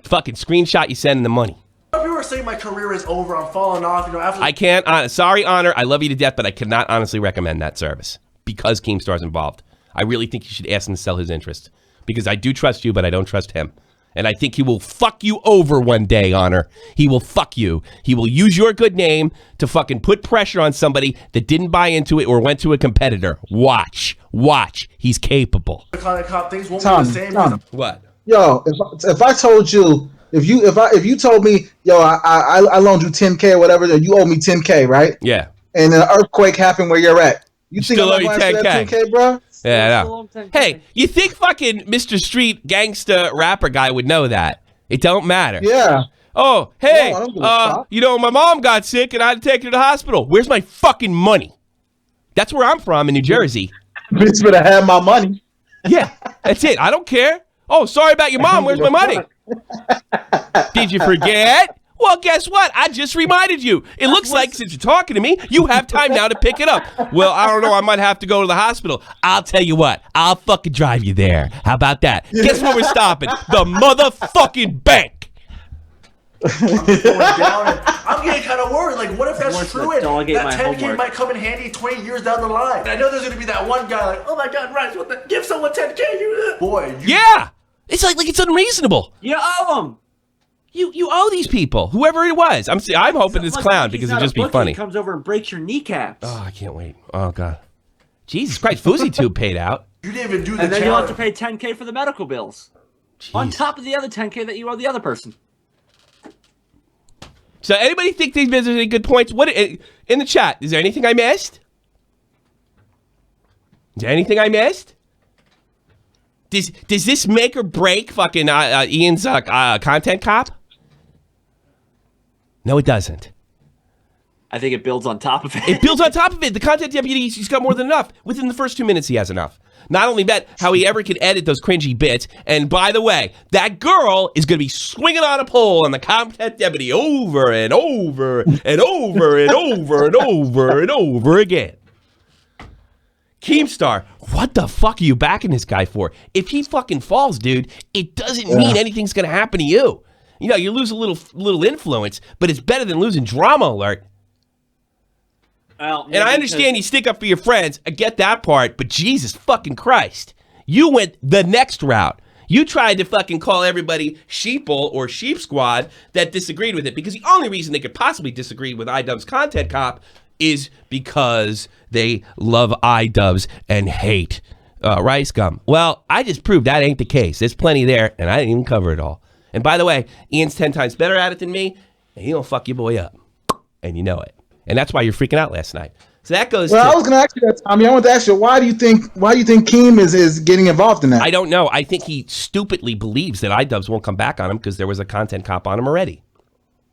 Fucking screenshot you sending the money. People are saying my career is over. I'm falling off. After I can't. Sorry, Honor. I love you to death, but I cannot honestly recommend that service because Keemstar's involved. I really think you should ask him to sell his interest because I do trust you, but I don't trust him. And I think he will fuck you over one day, Honor. He will fuck you. He will use your good name to fucking put pressure on somebody that didn't buy into it or went to a competitor. Watch. He's capable. Things won't be the same. Tom. What? Yo, if I told you, if you told me, yo, I loaned you 10K or whatever, you owe me 10K, right? Yeah. And an earthquake happened where you're at. You think still I'm going to that 10K, bro? Yeah, I know. Hey, you think fucking Mr. Street gangsta rapper guy would know that? It don't matter. Yeah. Oh, hey, my mom got sick and I had to take her to the hospital. Where's my fucking money? That's where I'm from in New Jersey. Bitch better have my money. Yeah, that's it. I don't care. Oh, sorry about your mom. Where's my money? Did you forget? Well, guess what? I just reminded you. It looks like since you're talking to me, you have time now to pick it up. Well, I don't know. I might have to go to the hospital. I'll tell you what. I'll fucking drive you there. How about that? Guess where we're stopping? The motherfucking bank. I'm just going down, and I'm getting kind of worried. Like, what if that's Wants to true? And delegate that my 10K homework. might come in handy 20 years down the line. And I know there's gonna be that one guy like, oh my God, Rice, what the? Give someone 10K, you boy. Yeah, it's like it's unreasonable. You owe them. You owe these people, whoever it was. I'm hoping it's clown because it'd just be funny. He comes over and breaks your kneecaps. Oh, I can't wait. Oh God, Jesus Christ, FouseyTube paid out. You didn't even do the And then you'll have challenge. to pay 10K for the medical bills. On top of the other 10K that you owe the other person. So anybody think these videos are any good points? What in the chat? Is there anything I missed? Is there anything I missed? Does this make or break fucking Ian's content cop? No, it doesn't. I think it builds on top of it. It builds on top of it. The content deputy, he's got more than enough. Within the first 2 minutes, he has enough. Not only that, how he ever can edit those cringy bits. And by the way, that girl is going to be swinging on a pole on the content deputy over and over and over and over and over and over again. Keemstar, what the fuck are you backing this guy for? If he fucking falls, dude, it doesn't mean anything's going to happen to you. You know, you lose a little influence, but it's better than losing Drama Alert. Well, and I understand you stick up for your friends. I get that part, but Jesus fucking Christ. You went the next route. You tried to fucking call everybody sheeple or sheep squad that disagreed with it, because the only reason they could possibly disagree with iDubbbz Content Cop is because they love iDubbbz and hate RiceGum. Well, I just proved that ain't the case. There's plenty there, and I didn't even cover it all. And by the way, Ian's 10 times better at it than me, and he don't fuck your boy up. And you know it. And that's why you're freaking out last night. So that goes Well, I was going to ask you that, Tommy. I want to ask you, why do you think Keem is getting involved in that? I don't know. I think he stupidly believes that iDubbbz won't come back on him because there was a content cop on him already.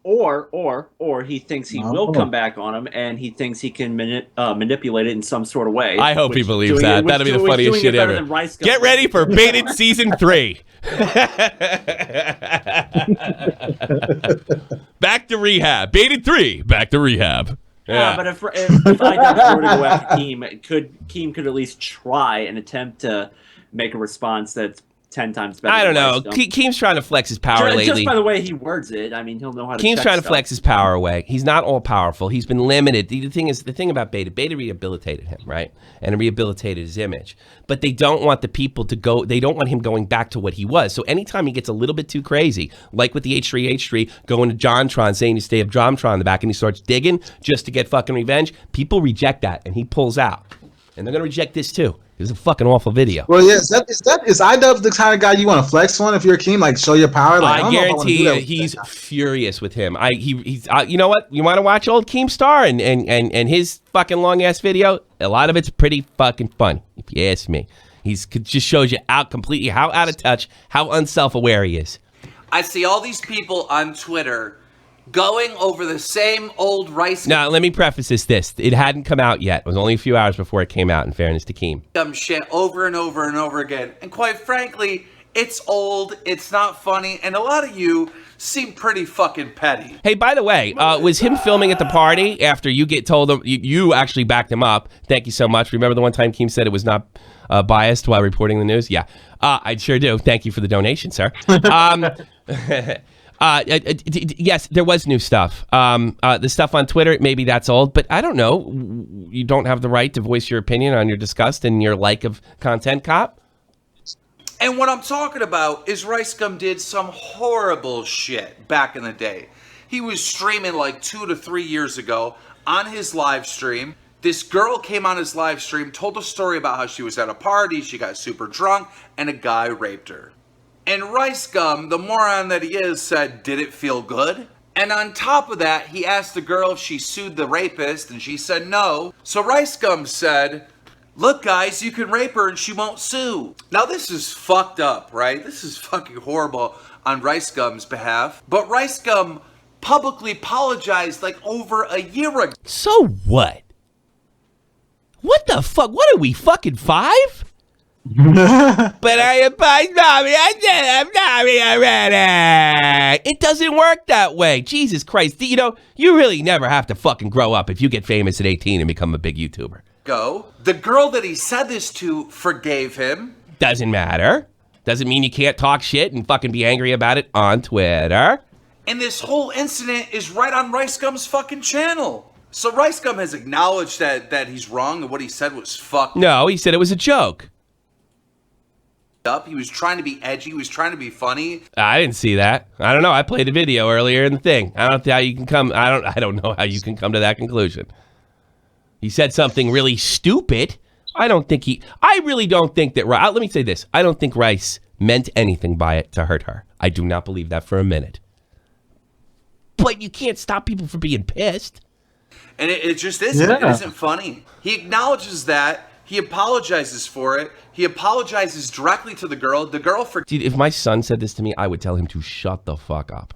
Or he thinks he will come back on him, and he thinks he can manipulate it in some sort of way. I hope he believes that. That'll be the funniest shit ever. Get ready for Baited Season 3. Back to rehab. Baited 3. Back to rehab. Yeah, but if iDubbbz were to go after Keem could at least try and attempt to make a response that's 10 times better. I don't know. Keem's trying to flex his power lately. Just by the way he words it, I mean, he'll know how to. Keem's trying to stuff. flex his power away. He's not all powerful. He's been limited. The thing about Beta rehabilitated him, right? And rehabilitated his image. But they don't want the people to go. They don't want him going back to what he was. So anytime he gets a little bit too crazy, like with the H3 going to JonTron saying to stay up JonTron in the back, and he starts digging just to get fucking revenge, people reject that, and he pulls out. And they're gonna reject this too. It's a fucking awful video. Well, yeah, is iDubbbz the kind of guy you want to flex on if you're a Keem? Like, show your power? Like, I guarantee you, he's furious with him. He's you know what? You want to watch old Keemstar and his fucking long ass video? A lot of it's pretty fucking funny, if you ask me. Just shows you completely how out of touch, how unself-aware he is. I see all these people on Twitter going over the same old Rice. Now, let me preface this. It hadn't come out yet. It was only a few hours before it came out, in fairness to Keem. Dumb shit over and over and over again. And quite frankly, it's old, it's not funny, and a lot of you seem pretty fucking petty. Hey, by the way, was him filming at the party after you get told him, you actually backed him up? Thank you so much. Remember the one time Keem said it was not biased while reporting the news? Yeah, I sure do. Thank you for the donation, sir. Yes, there was new stuff. The stuff on Twitter, maybe that's old, but I don't know. You don't have the right to voice your opinion on your disgust and your like of Content Cop. And what I'm talking about is RiceGum did some horrible shit back in the day. He was streaming like 2 to 3 years ago on his live stream. This girl came on his live stream, told a story about how she was at a party, she got super drunk, and a guy raped her. And RiceGum, the moron that he is, said, did it feel good? And on top of that, he asked the girl if she sued the rapist, and she said no. So RiceGum said, look guys, you can rape her and she won't sue. Now this is fucked up, right? This is fucking horrible on RiceGum's behalf. But RiceGum publicly apologized like over a year ago. So what? What the fuck? What are we, fucking 5? But I advise mommy, I said I'm sorry already. It doesn't work that way. Jesus Christ. You know, you really never have to fucking grow up if you get famous at 18 and become a big YouTuber. The girl that he said this to forgave him. Doesn't matter. Doesn't mean you can't talk shit and fucking be angry about it on Twitter. And this whole incident is right on RiceGum's fucking channel. So RiceGum has acknowledged that he's wrong and what he said was fucked No, he said it was a joke. up. He was trying to be edgy. He was trying to be funny. I didn't see that. I don't know. I played the video earlier in the thing. I don't know how you can come. I don't know how you can come to that conclusion. He said something really stupid. I really don't think that. Let me say this. I don't think Rice meant anything by it to hurt her. I do not believe that for a minute. But you can't stop people from being pissed. And it just isn't. Yeah. It isn't funny. He acknowledges that. He apologizes for it. He apologizes directly to the girl. The girl Dude, if my son said this to me, I would tell him to shut the fuck up.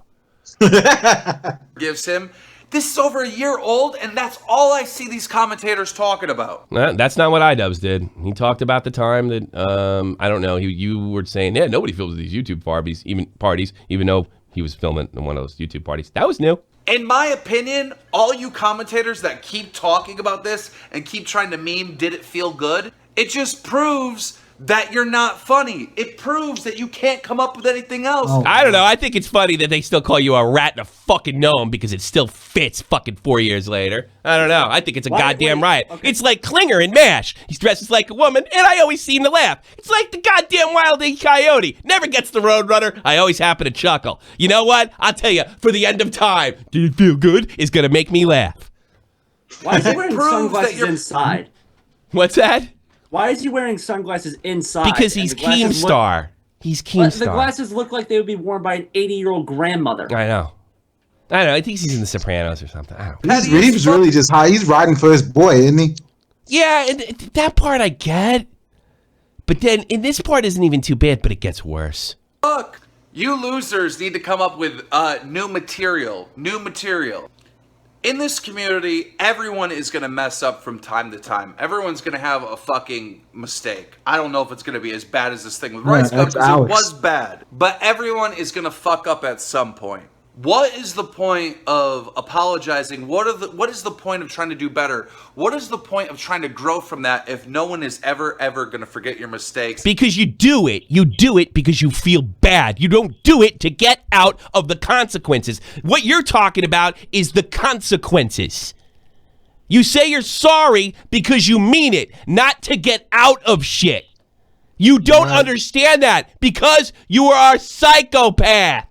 forgives him. This is over a year old, and that's all I see these commentators talking about. That's not what iDubbbz did. He talked about the time that, I don't know, you were saying, yeah, nobody films these YouTube parties, even though he was filming in one of those YouTube parties. That was new. In my opinion, all you commentators that keep talking about this and keep trying to meme, did it feel good? It just proves that you're not funny. It proves that you can't come up with anything else. I don't know. I think it's funny that they still call you a rat and a fucking gnome because it still fits fucking 4 years later. I don't know. I think it's a goddamn riot. Okay. It's like Klinger in MASH. He dresses like a woman, and I always seem to laugh. It's like the goddamn Wild E. Coyote. Never gets the Roadrunner. I always happen to chuckle. You know what? I'll tell you, for the end of time, did it feel good? Is going to make me laugh. Why is he wearing sunglasses inside? What's that? Why is he wearing sunglasses inside? Because he's Keemstar. He's Keemstar. The glasses look like they would be worn by an 80-year-old grandmother. I know. I think he's in The Sopranos or something. I don't know. He's really just high. He's riding for his boy, isn't he? Yeah, and that part I get. But then, in this part isn't even too bad, but it gets worse. Look, you losers need to come up with new material. In this community, everyone is going to mess up from time to time. Everyone's going to have a fucking mistake. I don't know if it's going to be as bad as this thing with RiceGum, because it was bad. But everyone is going to fuck up at some point. What is the point of apologizing? What is the point of trying to do better? What is the point of trying to grow from that if no one is ever going to forget your mistakes? Because you do it. You do it because you feel bad. You don't do it to get out of the consequences. What you're talking about is the consequences. You say you're sorry because you mean it, not to get out of shit. You don't understand that because you are a psychopath.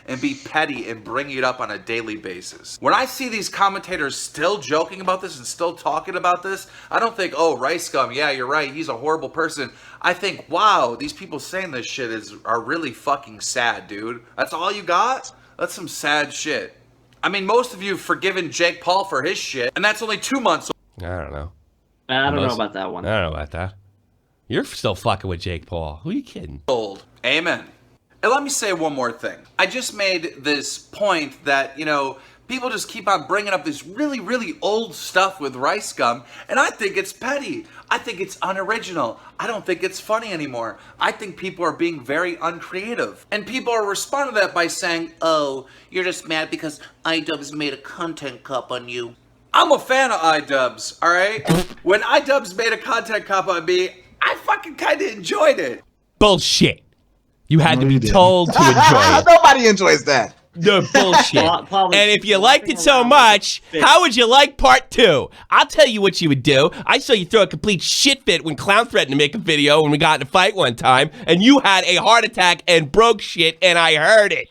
And be petty and bring it up on a daily basis. When I see these commentators still joking about this and still talking about this, I don't think, oh, RiceGum, yeah, you're right, he's a horrible person. I think, wow, these people saying this shit are really fucking sad, dude. That's all you got? That's some sad shit. I mean, most of you have forgiven Jake Paul for his shit, and that's only 2 months old. I don't know. I don't know about that one. I don't know about that. You're still fucking with Jake Paul. Who are you kidding? Old. Amen. And let me say one more thing. I just made this point that, people just keep on bringing up this really, really old stuff with RiceGum, and I think it's petty. I think it's unoriginal. I don't think it's funny anymore. I think people are being very uncreative. And people are responding to that by saying, oh, you're just mad because iDubbbz made a content cop on you. I'm a fan of iDubbbz, all right? When iDubbbz made a content cop on me, I fucking kind of enjoyed it. Bullshit. You had to be told to enjoy it. Nobody enjoys that. The bullshit. And if you liked it so much, how would you like part 2? I'll tell you what you would do. I saw you throw a complete shit fit when Clown threatened to make a video when we got in a fight one time, and you had a heart attack and broke shit, and I heard it.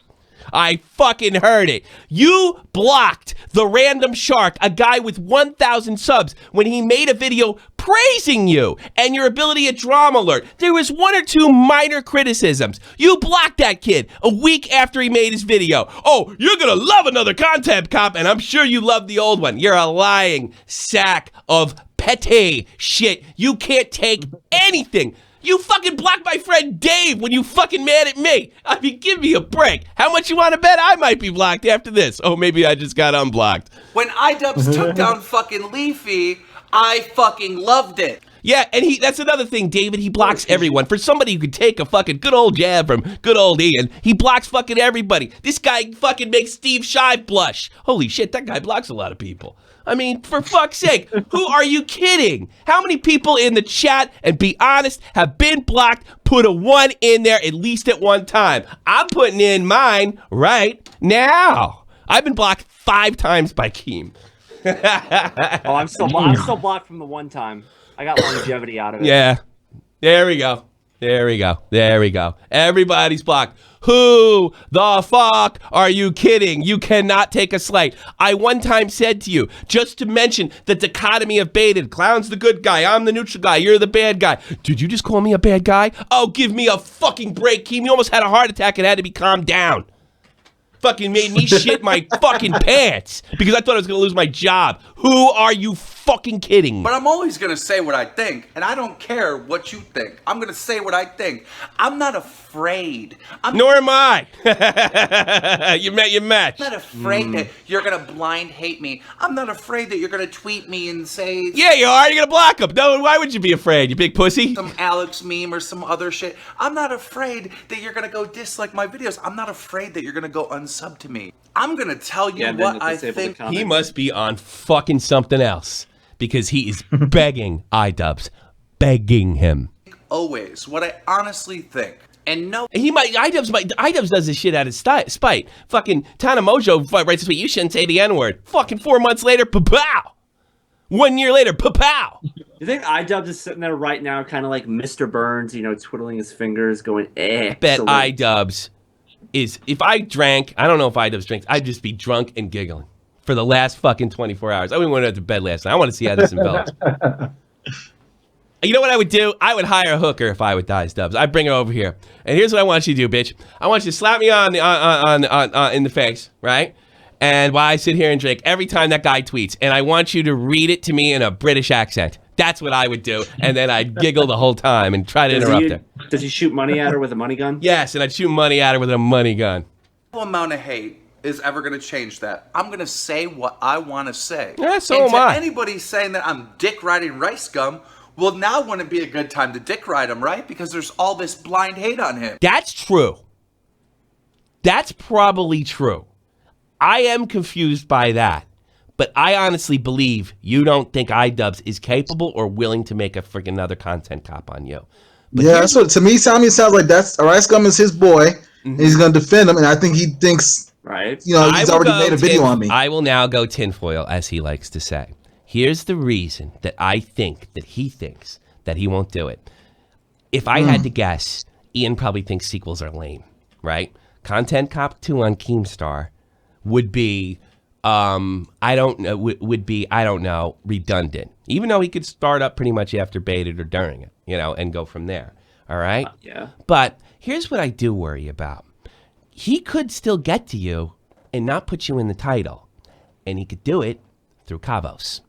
I fucking heard it. You blocked the Random Shark, a guy with 1,000 subs, when he made a video praising you and your ability at Drama Alert. There was 1 or 2 minor criticisms. You blocked that kid a week after he made his video. Oh, you're gonna love another content cop, and I'm sure you loved the old one. You're a lying sack of petty shit. You can't take anything. You fucking blocked my friend Dave when you fucking mad at me. I mean, give me a break. How much you want to bet I might be blocked after this? Oh, maybe I just got unblocked. When iDubbbz took down fucking Leafy, I fucking loved it. Yeah, and that's another thing, David. He blocks everyone. For somebody who could take a fucking good old jab from good old Ian, he blocks fucking everybody. This guy fucking makes Steve Shive blush. Holy shit, that guy blocks a lot of people. I mean, for fuck's sake, who are you kidding? How many people in the chat, and be honest, have been blocked, put a 1 in there at least at one time? I'm putting in mine right now. I've been blocked 5 times by Keem. Oh, I'm still blocked from the one time. I got longevity out of it. Yeah. There we go. There we go. There we go. Everybody's blocked. Who the fuck are you kidding? You cannot take a slight. I one time said to you, just to mention the dichotomy of baited. Clown's the good guy. I'm the neutral guy. You're the bad guy. Did you just call me a bad guy? Oh, give me a fucking break, Keem. You almost had a heart attack and had to be calmed down. Fucking made me shit my fucking pants because I thought I was going to lose my job. Who are you fucking kidding? But I'm always going to say what I think, and I don't care what you think. I'm going to say what I think. I'm not afraid. Nor am I. You match. I'm not afraid that you're going to blind hate me. I'm not afraid that you're going to tweet me and say... Yeah, you are. You're going to block them. No, why would you be afraid, you big pussy? Some Alex meme or some other shit. I'm not afraid that you're going to go dislike my videos. I'm not afraid that you're going to go unsub to me. I'm going to tell you what I think. He must be on fucking something else because he is begging iDubbbz. Begging him. Always. What I honestly think. And no, iDubbbz does this shit out of spite. Fucking Tana Mojo writes this tweet, you shouldn't say the N-word. Fucking 4 months later, pa-pow. 1 year later, pa-pow. You think iDubbbz is sitting there right now, kind of like Mr. Burns, you know, twiddling his fingers, going, I bet iDubbbz is, if I drank, I don't know if iDubbbz drinks, I'd just be drunk and giggling for the last fucking 24 hours. I went to bed last night. I want to see how this envelops. You know what I would do? I would hire a hooker if I would die, Stubbs. I'd bring her over here. And here's what I want you to do, bitch. I want you to slap me in the face, right? And while I sit here and drink every time that guy tweets, and I want you to read it to me in a British accent. That's what I would do. And then I'd giggle the whole time and try to interrupt her. Does he shoot money at her with a money gun? Yes, and I'd shoot money at her with a money gun. No amount of hate is ever going to change that. I'm going to say what I want to say. Yeah, so am I. Anybody saying that I'm dick riding RiceGum, well, now wouldn't be a good time to dick ride him, right? Because there's all this blind hate on him. That's true. That's probably true. I am confused by that. But I honestly believe you don't think iDubbbz is capable or willing to make a freaking another content cop on you. But yeah, that's what to me sounds like that's RiceGum is his boy, and he's gonna defend him, and I think he thinks, right? You know, he's already made a video on me. I will now go tinfoil, as he likes to say. Here's the reason that I think that he thinks that he won't do it. If I had to guess, Ian probably thinks sequels are lame, right? Content Cop 2 on Keemstar would be, I don't know, redundant. Even though he could start up pretty much after baited or during it, you know, and go from there. All right? Yeah. But here's what I do worry about. He could still get to you and not put you in the title. And he could do it through Kavos.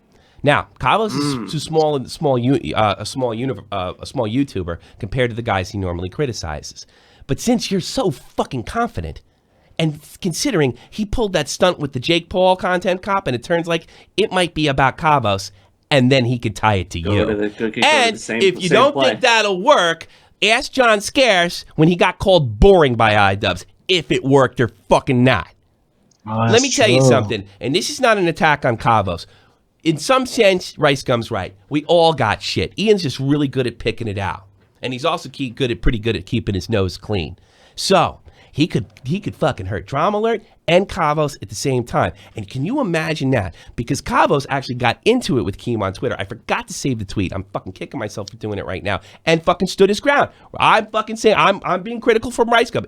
Now, Kavos is too small, a small YouTuber compared to the guys he normally criticizes. But since you're so fucking confident, and considering he pulled that stunt with the Jake Paul content cop, and it turns like it might be about Kavos, and then he could tie it to you. And if you don't think that'll work, ask John Scarce when he got called boring by iDubbbz if it worked or fucking not. Let me tell you something, and this is not an attack on Kavos. In some sense, RiceGum's right. We all got shit. Ian's just really good at picking it out. And he's also pretty good at keeping his nose clean. So, he could fucking hurt Drama Alert and Kavos at the same time. And can you imagine that? Because Kavos actually got into it with Keem on Twitter. I forgot to save the tweet. I'm fucking kicking myself for doing it right now. And fucking stood his ground. I'm fucking saying, I'm being critical from RiceGum.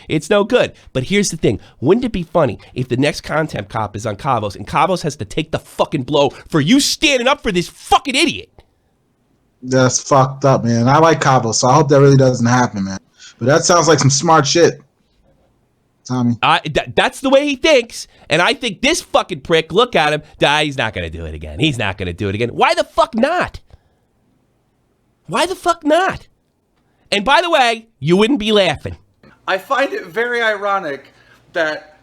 It's no good. But here's the thing. Wouldn't it be funny if the next content cop is on Kavos and Kavos has to take the fucking blow for you standing up for this fucking idiot? That's fucked up, man. I like Kavos, so I hope that really doesn't happen, man. But that sounds like some smart shit, Tommy. That's the way he thinks. And I think this fucking prick, look at him, he's not going to do it again. He's not going to do it again. Why the fuck not? Why the fuck not? And by the way, you wouldn't be laughing. I find it very ironic that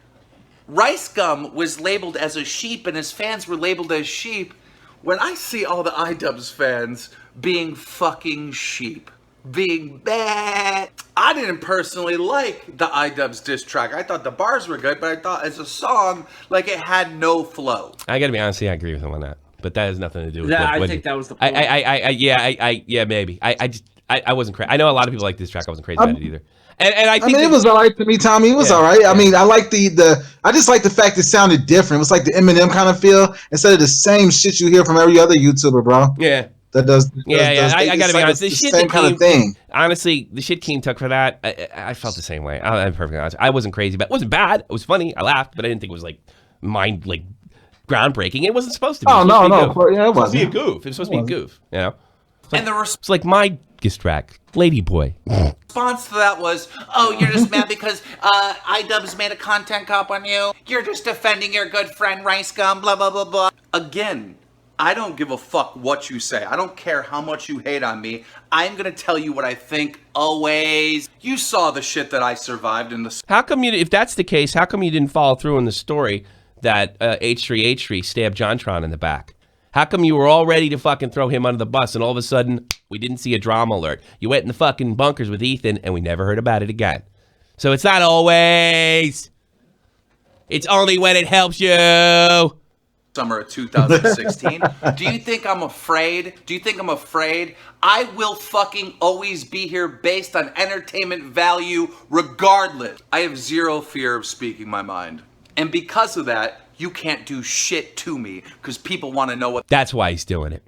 RiceGum was labeled as a sheep and his fans were labeled as sheep when I see all the iDubbbz fans being fucking sheep. being bad. I didn't personally like the iDubbbz diss track. I thought the bars were good, but I thought as a song, like it had no flow. I gotta be honest, I agree with him on that. But that has nothing to do with I think that was the point. Yeah, maybe. I wasn't crazy. I know a lot of people like this track. I wasn't crazy about it either. And I think it was all right to me, Tommy. It was all right. I mean, I like I just like the fact it sounded different. It was like the Eminem kind of feel instead of the same shit you hear from every other YouTuber, bro. Yeah. That does. I gotta be honest. The shit same kind of thing. Honestly, the shit Keem took for that, I felt the same way. I'm perfectly honest. I wasn't crazy, but it wasn't bad. It was funny. I laughed, but I didn't think it was like groundbreaking. It wasn't supposed to be. Oh no, yeah, it wasn't. It was supposed to be a goof. It was supposed to be a goof. You know. It's like my diss track, Lady Boy. Response to that was, oh, you're just mad because iDubbbz made a content cop on you. You're just defending your good friend RiceGum, blah, blah, blah, blah. Again, I don't give a fuck what you say. I don't care how much you hate on me. I'm going to tell you what I think always. You saw the shit that I survived in the... How come if that's the case, how come you didn't follow through on the story that H3H3 stabbed JonTron in the back? How come you were all ready to fucking throw him under the bus and all of a sudden we didn't see a drama alert? You went in the fucking bunkers with Ethan and we never heard about it again. So it's not always. It's only when it helps you. Summer of 2016. Do you think I'm afraid? Do you think I'm afraid? I will fucking always be here based on entertainment value regardless. I have zero fear of speaking my mind. And because of that, you can't do shit to me because people want to know what... That's why he's doing it.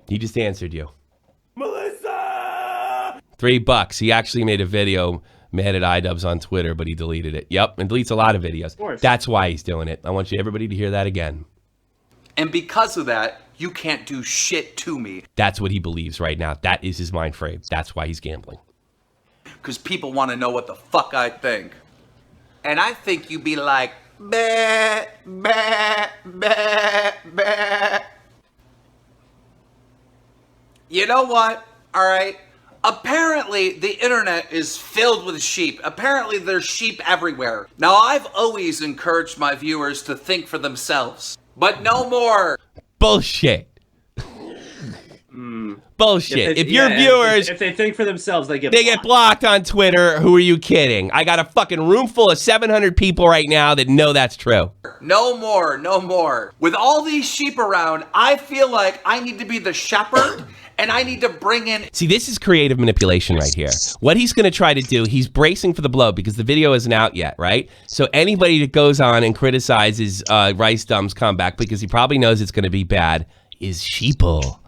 He just answered you. Melissa! $3. He actually made a video mad at iDubbbz on Twitter, but he deleted it. Yep, and deletes a lot of videos. Of That's why he's doing it. I want everybody to hear that again. And because of that, you can't do shit to me. That's what he believes right now. That is his mind frame. That's why he's gambling. Because people want to know what the fuck I think. And I think you'd be like, bah, bah, bah, bah. You know what? All right. Apparently, the internet is filled with sheep. Apparently, there's sheep everywhere. Now, I've always encouraged my viewers to think for themselves. But no more. Bullshit. Bullshit. If your viewers... If they think for themselves, they get blocked on Twitter. Who are you kidding? I got a fucking room full of 700 people right now that know that's true. No more. No more. With all these sheep around, I feel like I need to be the shepherd. And I need to bring in... See, this is creative manipulation right here. What he's going to try to do, he's bracing for the blow because the video isn't out yet, right? So anybody that goes on and criticizes RiceGum's comeback because he probably knows it's going to be bad is sheeple.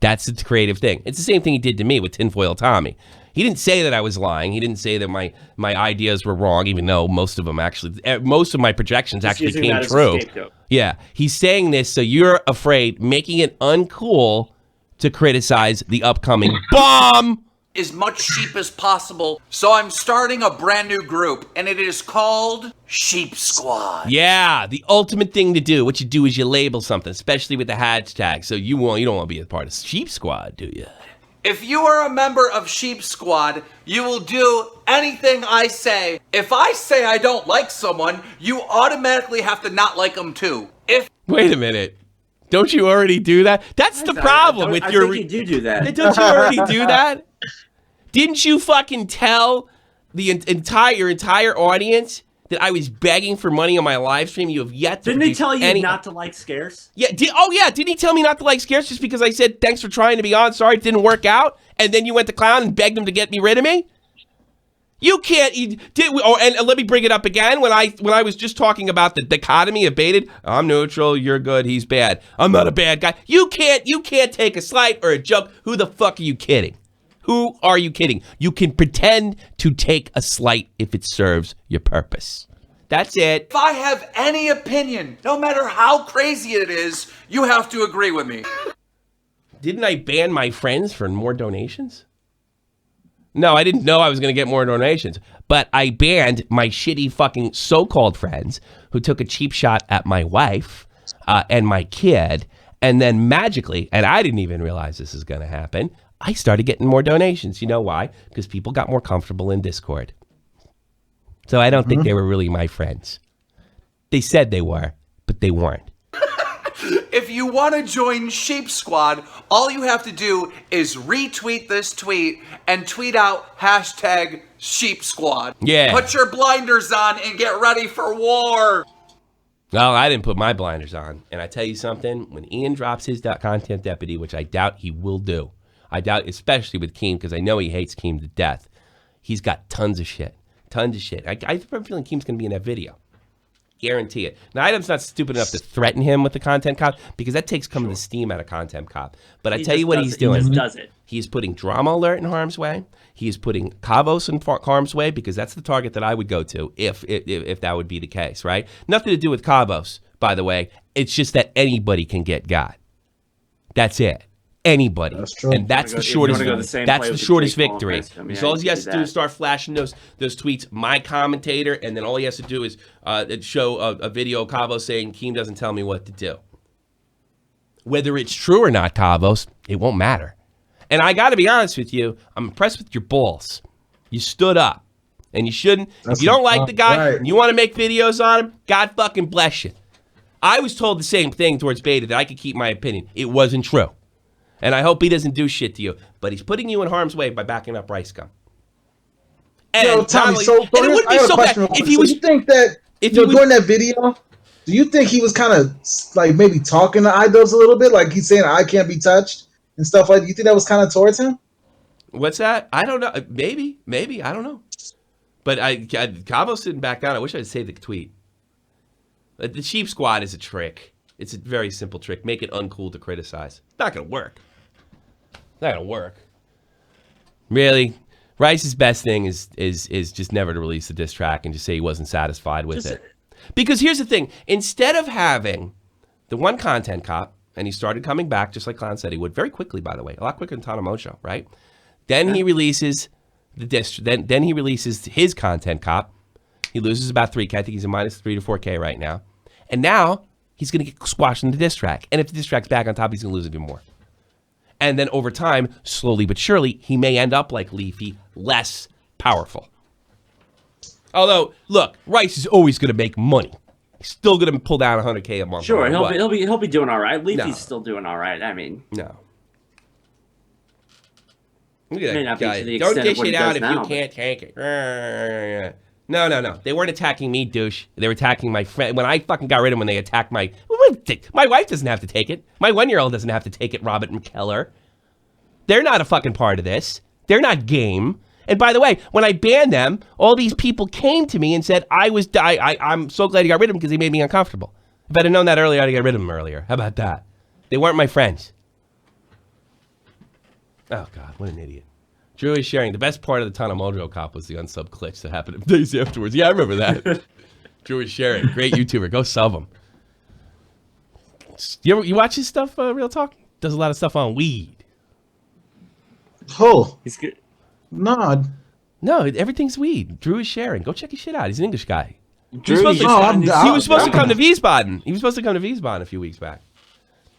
That's the creative thing. It's the same thing he did to me with Tinfoil Tommy. He didn't say that I was lying. He didn't say that my ideas were wrong, even though most of my projections actually came true. Yeah, he's saying this so you're afraid, making it uncool to criticize the upcoming bomb. As much sheep as possible. So I'm starting a brand new group, and it is called Sheep Squad. Yeah, the ultimate thing to do. What you do is you label something, especially with the hashtag. So you don't want to be a part of Sheep Squad, do you? If you are a member of Sheep Squad, you will do anything I say. If I say I don't like someone, you automatically have to not like them too. Wait a minute. Don't you already do that? That's the problem with your... I think you do that. Don't you already do that? Didn't you fucking tell the entire audience that I was begging for money on my live stream? You have yet to... Didn't he tell you not to like Scarce? Yeah. Didn't he tell me not to like Scarce just because I said, thanks for trying to be on, sorry it didn't work out? And then you went to clown and begged him to get me rid of me? You can't... And let me bring it up again. When I was just talking about the dichotomy of baited, I'm neutral, you're good, he's bad. I'm not a bad guy. You can't take a slight or a joke. Who the fuck are you kidding? Who are you kidding? You can pretend to take a slight if it serves your purpose. That's it. If I have any opinion, no matter how crazy it is, you have to agree with me. Didn't I ban my friends for more donations? No, I didn't know I was going to get more donations. But I banned my shitty fucking so-called friends who took a cheap shot at my wife and my kid. And then magically, and I didn't even realize this is going to happen, I started getting more donations. You know why? Because people got more comfortable in Discord. So I don't think they were really my friends. They said they were, but they weren't. If you want to join Sheep Squad, all you have to do is retweet this tweet and tweet out hashtag Sheep Squad. Yeah. Put your blinders on and get ready for war. Well, I didn't put my blinders on. And I tell you something, when Ian drops his content deputy, which I doubt he will do, I doubt, especially with Keem, because I know he hates Keem to death, he's got tons of shit. Tons of shit. I have a feeling Keem's going to be in that video. Guarantee it. Now, Item's not stupid enough to threaten him with the content cop because that takes some of the steam out of content cop. But I tell you what he's doing. He just does it. He's putting Drama Alert in harm's way. He is putting Kavos in harm's way because that's the target that I would go to if that would be the case, right? Nothing to do with Kavos, by the way. It's just that anybody can get got. That's it. Anybody. That's true. And that's the shortest. That's the shortest victory. Yeah, All he has to do is start flashing those tweets. My commentator, and then all he has to do is show a video of Kavos saying Keem doesn't tell me what to do. Whether it's true or not, Kavos, it won't matter. And I got to be honest with you, I'm impressed with your balls. You stood up, and you shouldn't. If you don't like the guy, and you want to make videos on him, God fucking bless you. I was told the same thing towards Beta that I could keep my opinion. It wasn't true. And I hope he doesn't do shit to you. But he's putting you in harm's way by backing up RiceGum. And Yo, Tommy, and so it would be so bad if he was. You think that during that video, do you think he was kind of like maybe talking to iDubbbz a little bit, like he's saying I can't be touched and stuff like that? You think that was kind of towards him? What's that? I don't know. Maybe. I don't know. But Kavos didn't back down. I wish I'd saved the tweet. The Sheep Squad is a trick. It's a very simple trick. Make it uncool to criticize. It's not gonna work. Not gonna work. Really, Rice's best thing is just never to release the diss track and just say he wasn't satisfied with it. Because here's the thing: instead of having the one content cop, and he started coming back just like Clown said he would, very quickly, by the way, a lot quicker than Tanamojo, right? Then he releases the diss. Then he releases his content cop. He loses about 3K. I think he's a minus 3 to 4K right now. And now he's gonna get squashed in the diss track. And if the diss track's back on top, he's gonna lose even more. And then over time, slowly but surely, he may end up like Leafy, less powerful. Although, look, Rice is always going to make money. He's still going to pull down 100K a month. Sure, he'll be doing all right. Leafy's still doing all right. I mean, no. Look at that guy. Don't dish it out if you can't take it. No. They weren't attacking me, douche. They were attacking my friend. When I fucking got rid of him, when they attacked my wife doesn't have to take it. My 1-year-old doesn't have to take it, Robert McKellar. They're not a fucking part of this. They're not game. And by the way, when I banned them, all these people came to me and said, I'm so glad you got rid of them because they made me uncomfortable. If I'd have known that earlier, I'd have got rid of them earlier. How about that? They weren't my friends. Oh, God, what an idiot. Drew is sharing. The best part of the Tanamojo cop was the unsub glitch that happened days afterwards. Yeah, I remember that. Drew is sharing. Great YouTuber. Go sub him. You watch his stuff, Real Talk? Does a lot of stuff on weed. Oh. He's good. No, everything's weed. Drew is sharing. Go check his shit out. He's an English guy. He was supposed to come to Wiesbaden. He was supposed to come to Wiesbaden a few weeks back.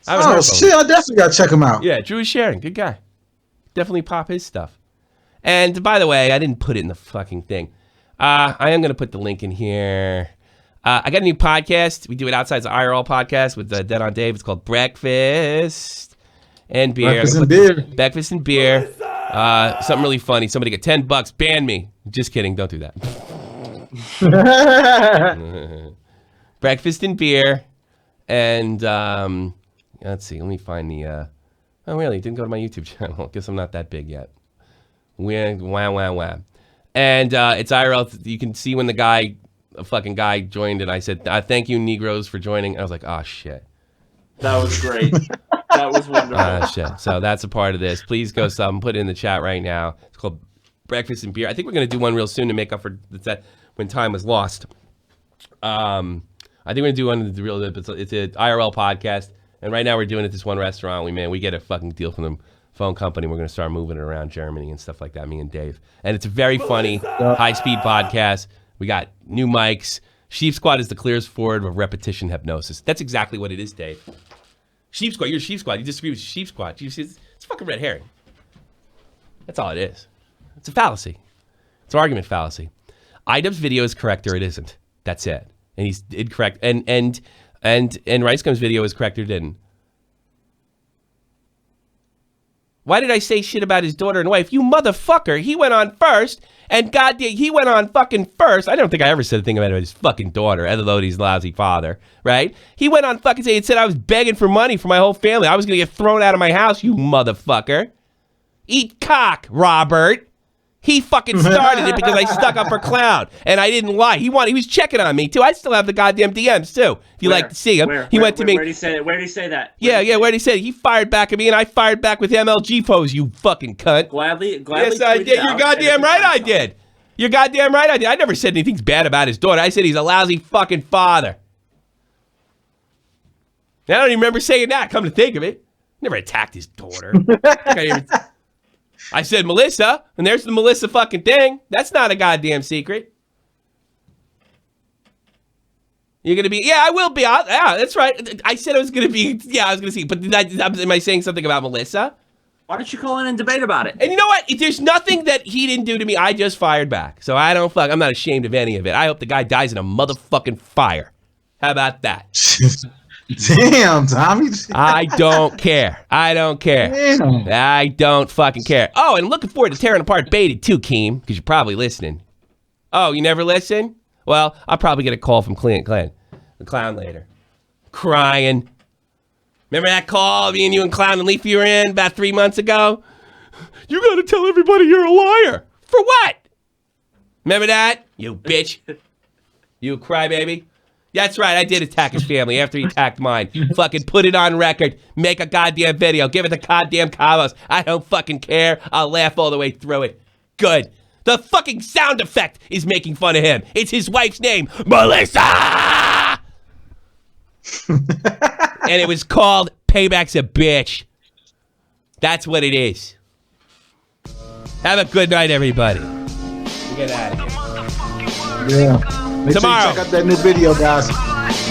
Oh, shit. I definitely got to check him out. Yeah, Drew is sharing. Good guy. Definitely pop his stuff. And by the way, I didn't put it in the fucking thing. I am going to put the link in here. I got a new podcast. We do it outside the IRL podcast with Dead on Dave. It's called Breakfast and Beer. Breakfast and Beer. Something really funny. Somebody get $10. Ban me. Just kidding. Don't do that. Breakfast and Beer. And let's see. Let me find the... Oh, really? It didn't go to my YouTube channel. Guess I'm not that big yet. Wham. And it's IRL. You can see when a fucking guy joined it. I said, thank you, Negroes, for joining. I was like, oh, shit. That was great. That was wonderful. Shit. So that's a part of this. Please go sub and put it in the chat right now. It's called Breakfast and Beer. I think we're going to do one real soon to make up for that when time was lost. I think we're going to do one of the real. It's an IRL podcast. And right now we're doing it at this one restaurant. We get a fucking deal from the phone company. We're going to start moving it around Germany and stuff like that, me and Dave. And it's a very funny, high-speed podcast. We got new mics. Sheep Squad is the clearest forward of repetition hypnosis. That's exactly what it is, Dave. Sheep Squad, you're Sheep Squad. You disagree with Sheep Squad. It's fucking red herring. That's all it is. It's a fallacy. It's an argument fallacy. iDubbbz video is correct or it isn't. That's it. And he's incorrect. And RiceGum's video is correct or didn't. Why did I say shit about his daughter and wife? You motherfucker. He went on first, and goddamn, he went on fucking first. I don't think I ever said a thing about his fucking daughter, other though he's a lousy father, right? He went on fucking saying, said I was begging for money for my whole family. I was going to get thrown out of my house, you motherfucker. Eat cock, Robert. He fucking started it because I stuck up for Clown, and I didn't lie. He was checking on me, too. I still have the goddamn DMs, too, if you like to see him. He went to me. Where did he say that? Where did he say that? Yeah, where did he say that? He fired back at me, and I fired back with MLG pose, you fucking cunt. Gladly yes, I did. You're goddamn right I did. You're goddamn right I did. I never said anything bad about his daughter. I said he's a lousy fucking father. I don't even remember saying that, come to think of it. Never attacked his daughter. I said Melissa, and there's the Melissa fucking thing. That's not a goddamn secret. You're going to be, yeah, I will be. Yeah, that's right. I said I was going to be, yeah, I was going to see. But am I saying something about Melissa? Why don't you call in and debate about it? And you know what? There's nothing that he didn't do to me. I just fired back. So I'm not ashamed of any of it. I hope the guy dies in a motherfucking fire. How about that? Damn, Tommy. I don't care. I don't care. Damn. I don't fucking care. Oh, and looking forward to tearing apart Baited too, Keem, because you're probably listening. Oh, you never listen? Well, I'll probably get a call from the Clown later. Crying. Remember that call me and you and Clown and Leafy were in about 3 months ago? You gotta tell everybody you're a liar. For what? Remember that? You bitch. You crybaby. That's right, I did attack his family after he attacked mine. Fucking put it on record. Make a goddamn video. Give it to goddamn Carlos. I don't fucking care. I'll laugh all the way through it. Good. The fucking sound effect is making fun of him. It's his wife's name, Melissa! And it was called Payback's a Bitch. That's what it is. Have a good night, everybody. We get out of here. Yeah. Make Tomorrow. Sure you check out that new video, guys.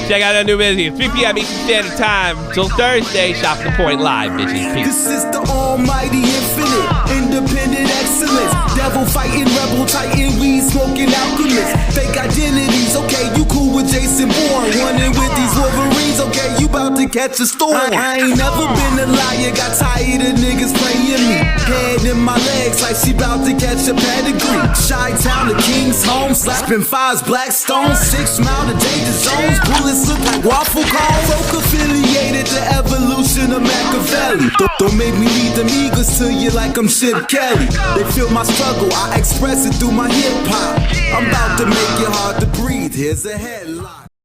Check out that new video. 3 p.m. Eastern Standard Time till Thursday. Shop the Point Live, bitches. Peace. This is the almighty infinite, independent excellence. Devil fighting, rebel titan, weed smoking alchemist. Fake identities, okay, you cool with Jason Bourne. Running with these Wolverines, okay, you about to catch a storm. I ain't never been a liar, got tired of niggas playing me. Head in my legs like she about to catch a pedigree. Chi-Town to King's home, slapping fives, black stones, 6 mile to danger zones. Bullets look like waffle cones. Folk affiliated to evolution of Machiavelli. Don't make me lead them eagles to you like I'm Chip Kelly. They feel my struggle, I express it through my hip hop. I'm about to make it hard to breathe, here's a headline.